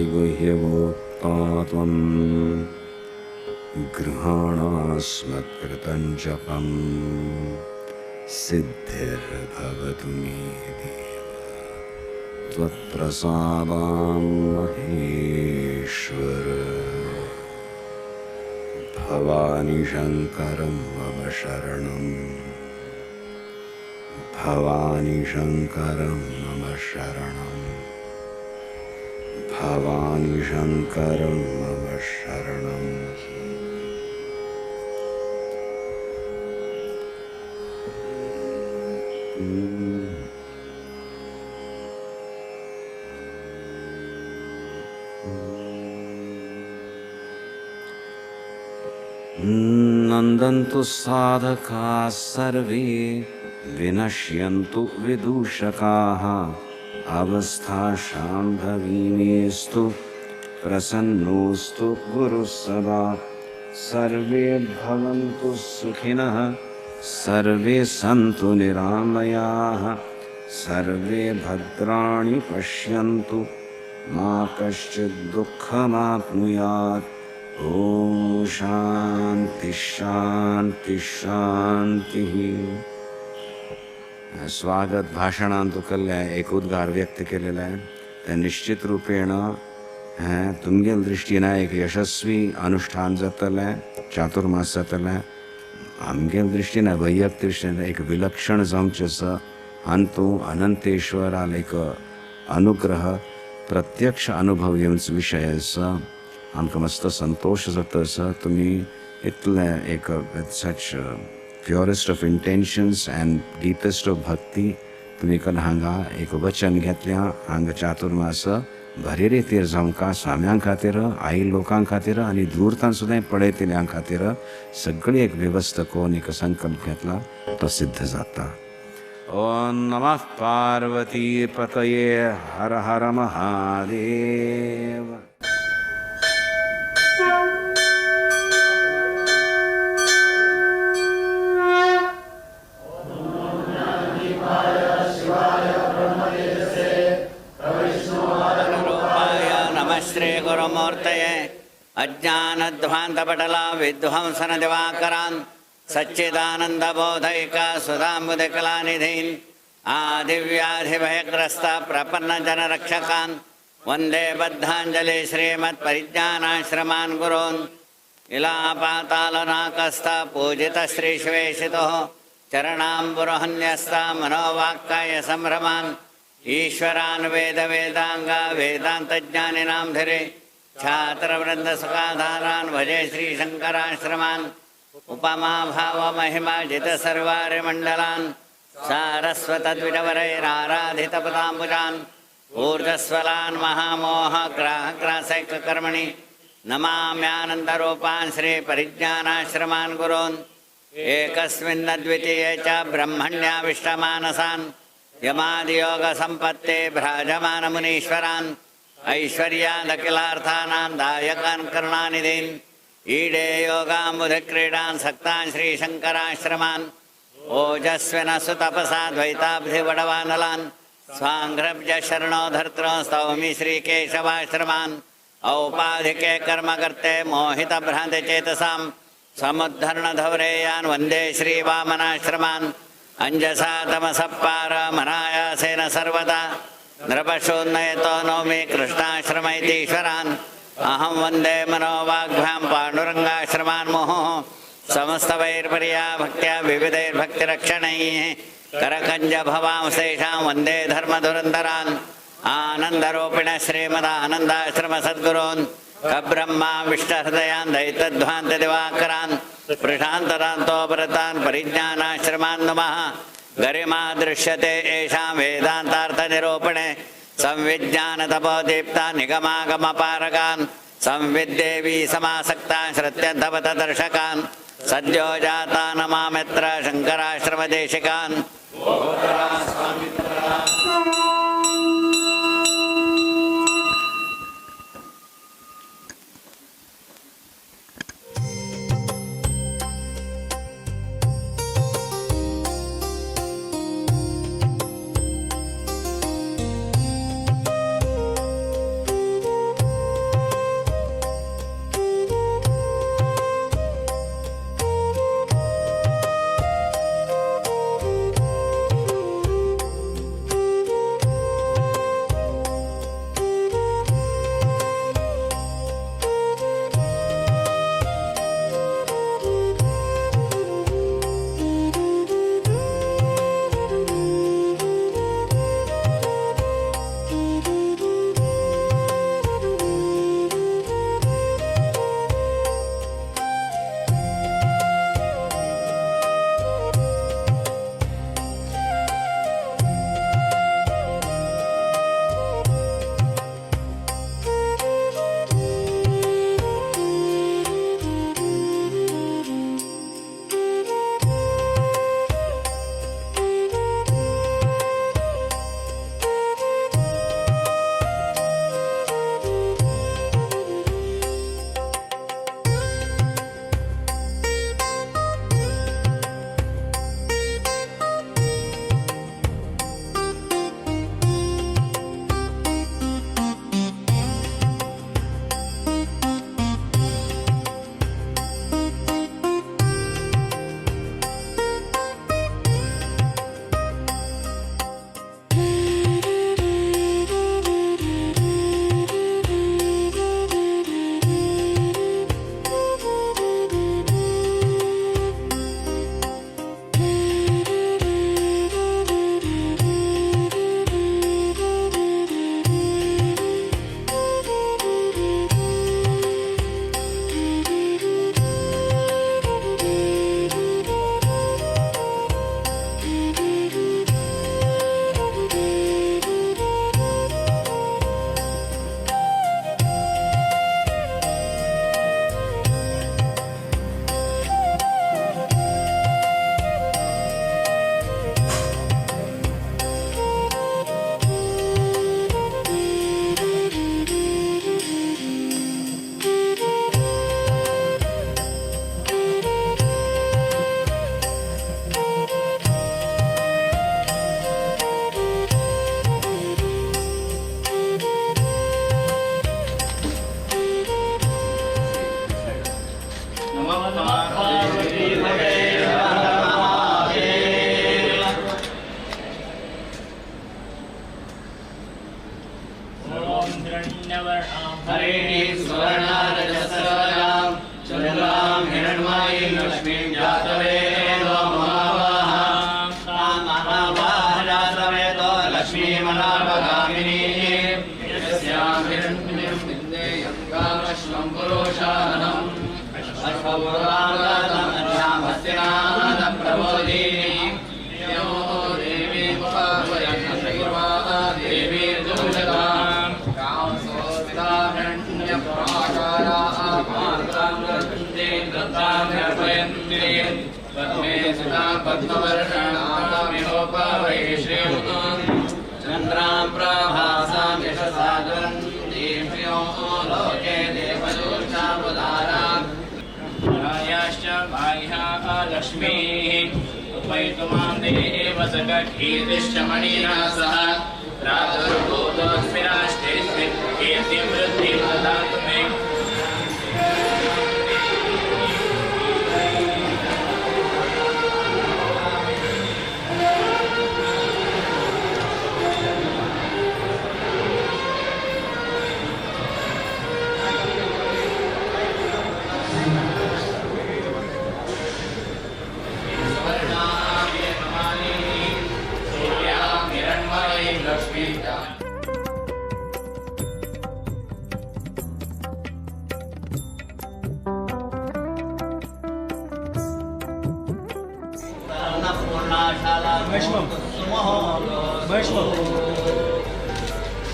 गुह्यभूत्पात्वं गृहाणास्मत्कृतं जपं सिद्धिर्भवतु मे देव त्वत्प्रसादां महेश्वर। भवानी शङ्करं मम शरणं, भवानी शङ्करं मम शरणं, भवानी शङ्करं मम शरणम्। नन्दन्तु साधकाः सर्वे, विनश्यन्तु विदूषकाः, अवस्थाशाम्भवीमेस्तु प्रसन्नोऽस्तु गुरुः सदा। सर्वे भवन्तु सुखिनः, सर्वे सन्तु निरामयाः, सर्वे भद्राणि पश्यन्तु, मा कश्चित् दुःखमाप्नुयात्। ॐ शान्ति शान्ति शान्तिः। स्वागत भाषणांतुकल्या एक उद्गार व्यक्त केलेला आहे. त्या निश्चित रूपेण तुमगेल दृष्टीनं एक यशस्वी अनुष्ठान जातलें, चातुर्मास जातलें. आमगेल दृश्टीनं वैयक्तिक दृश्टीनं एक विलक्षण जावचें आसा. अंतू अनंतेश्वराल एक अनुग्रह प्रत्यक्ष अनुभव येवंचो विशय आसा. आमकां मस्त संतोष जाता आसा. तुमी इतले एक such purest of intentions and deepest of bhakti तुमी कल हांगा एक वचन घेतल्या. हांगा चातुर्मास बरे रितीर जावंका स्वाम्यां खातीर, आई लोकां खातीर आनी दूरतान सुद्दां पळयतल्यां खातीर सगळी एक वेवस्था करून एक संकल्प घेतला. तो सिद्ध जाता. ओम नमः पार्वती पतये हर हर महादेव. गुरुमूर्तये अज्ञानध्वान्तपटला विध्वंसन दिवाकरान् सच्चिदानन्दबोधैका सुधाम्बुधिकलानिधीन् आदिव्याधिभयग्रस्त प्रपन्नजनरक्षकान् वन्दे बद्धाञ्जलि श्रीमत्परिज्ञानाश्रमान् गुरून् इलापातालनाकस्थ पूजितश्रीश्वेशितोः चरणाम्बुरहन्यस्थ मनोवाक्काय संभ्रमान् ईश्वरान् वेदवेदाङ्गा वेदान्तज्ञानिनां धीरे छात्रवृन्दसुखाधारान् भजे श्रीशङ्कराश्रमान् उपमाभावमहिमाजितसर्वारिमण्डलान् सारस्वतद्विजवरैराराधितपदाम्बुजान् ऊर्जस्वलान् महामोहग्राहग्रासैककर्मणि नमाम्यानन्दरूपान् श्रीपरिज्ञानाश्रमान् गुरून् एकस्मिन्नद्वितीये च ब्रह्मण्याविष्टमानसान् यमादियोगसम्पत्ते भ्राजमानमुनीश्वरान् ऐश्वर्यादखिलार्थानां दायकान् करुणानिधीन् ईडे योगाम्बुधिक्रीडान् सक्तान् श्रीशङ्कराश्रमान् ओजस्विनः तपसा द्वैताब्धिवडवानलान् स्वाङ्घ्रब्ज शरणो धर्तृ स्तौमि श्रीकेशवाश्रमान् औपाधिके कर्मकर्ते मोहितभ्रान्तिचेतसां समुद्धरणधौरेयान् वन्दे श्रीवामनाश्रमान् अञ्जसा तमसप्पार मनायासेन सर्वदा नृपशून्नयतो नौमि कृष्णाश्रमैतीश्वरान् अहं वन्दे मनोवाग्भ्यां पाण्डुरङ्गाश्रमान् मुहुः समस्तवैर्पर्या भक्त्या विविधैर्भक्तिरक्षणैः करकञ्जभवांस्तेषां वन्दे धर्मधुरन्धरान् आनन्दरूपिण श्रीमदानन्दाश्रमसद्गुरून् कब्रह्मा विष्टहृदयान् दैतध्वान्तदिवाकरान् प्रशान्तदान्तोपरतान् परिज्ञानाश्रमान् नमः गरिमा दृश्यते येषां वेदान्तार्थनिरूपणे संविज्ञानतपोदीप्ता निगमागमपारकान् संविद्देवी समासक्तान् श्रुत्यन्तवतदर्शकान् सद्यो जातान् मामित्र शङ्कराश्रमदेशिकान् पद्मवर्षाणामिहोपवै श्रियं चन्द्रां प्रभासां यशसागरं दीप्यो लोके देवदूषामुदारां याश्च बाह्याः लक्ष्मीः उपैतु मां देव जगत्कीर्तिश्च मणिना सह प्रादुर्भूतोऽस्मिन् कीर्तिं वृद्धिं ददातु मे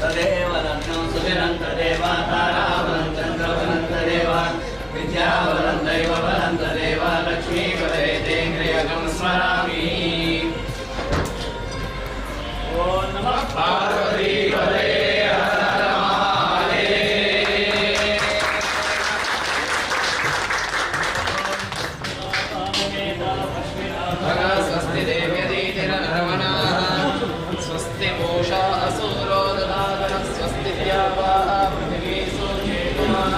तदेव लग्नं सुदिनं तदेव तारावनं चन्द्रवनं तदेव विद्यावनं दैववनं तदेव लक्ष्मीपदे तेन्द्रियगं स्मरामि ॐ नमः पार्वतीपदे हर हर महादेव स्वस्ति देव्यदीतिरमणाः स्वस्ति पूषा असुरो ददागणः स्वस्ति द्यावाः पृथिवी सूर्येणः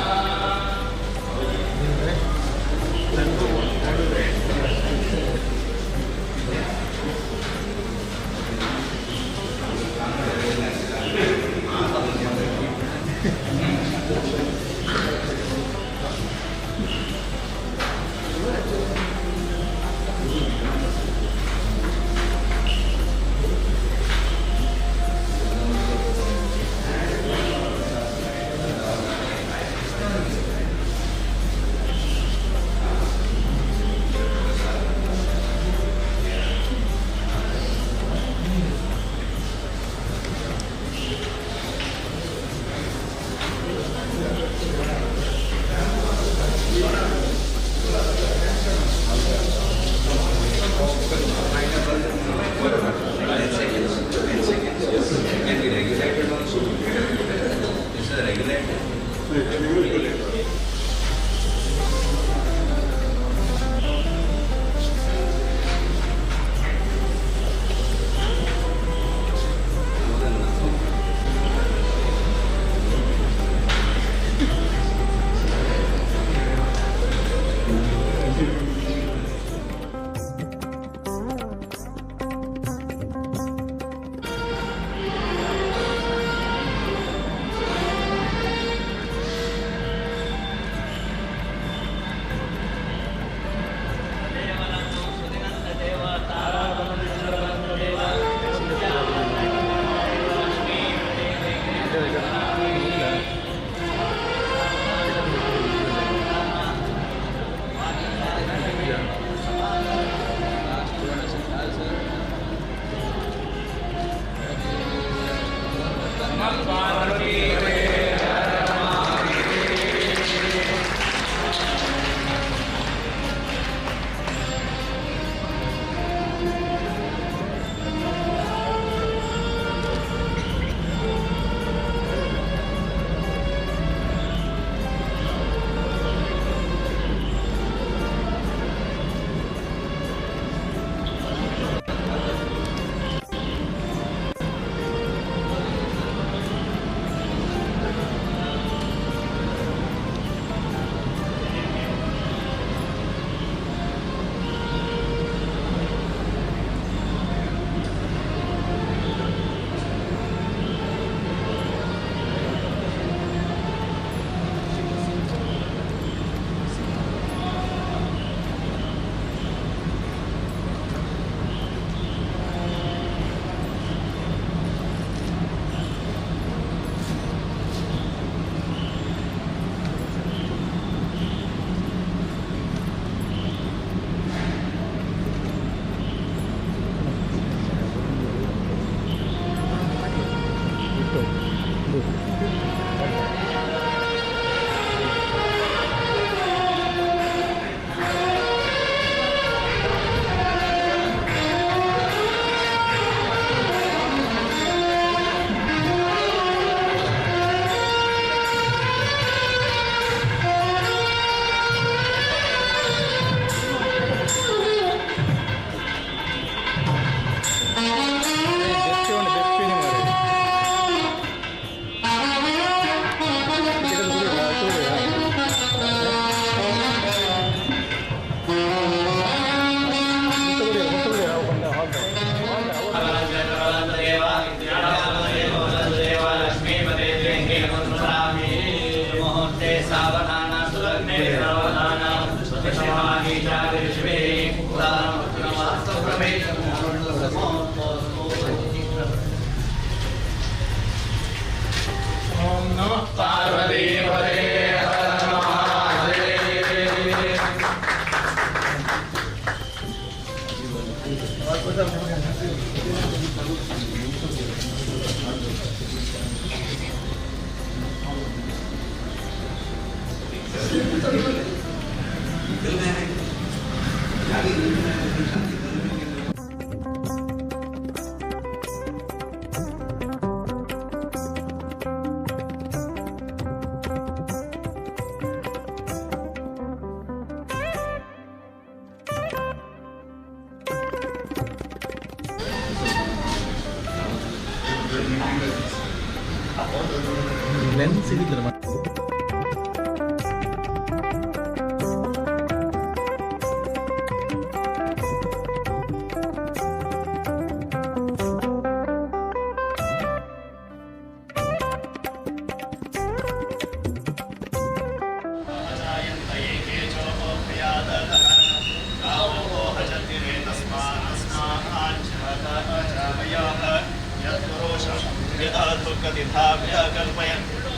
ॐ नमः पार्वतीपते हर हर महादेव।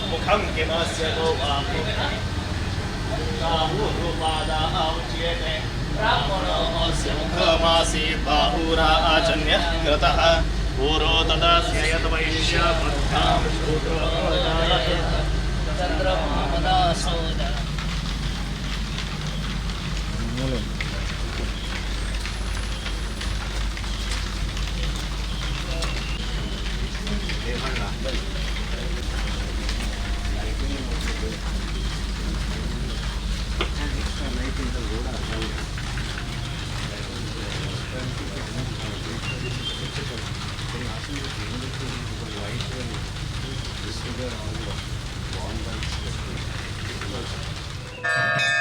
मुखं किमस्य तो ब्राह्मणोऽस्य मुखमासीत् बाहुराजन्यः कृतः पूरो तदस्य यद्वैश्यपद्धां चन्द्रमामदासोद Thank you.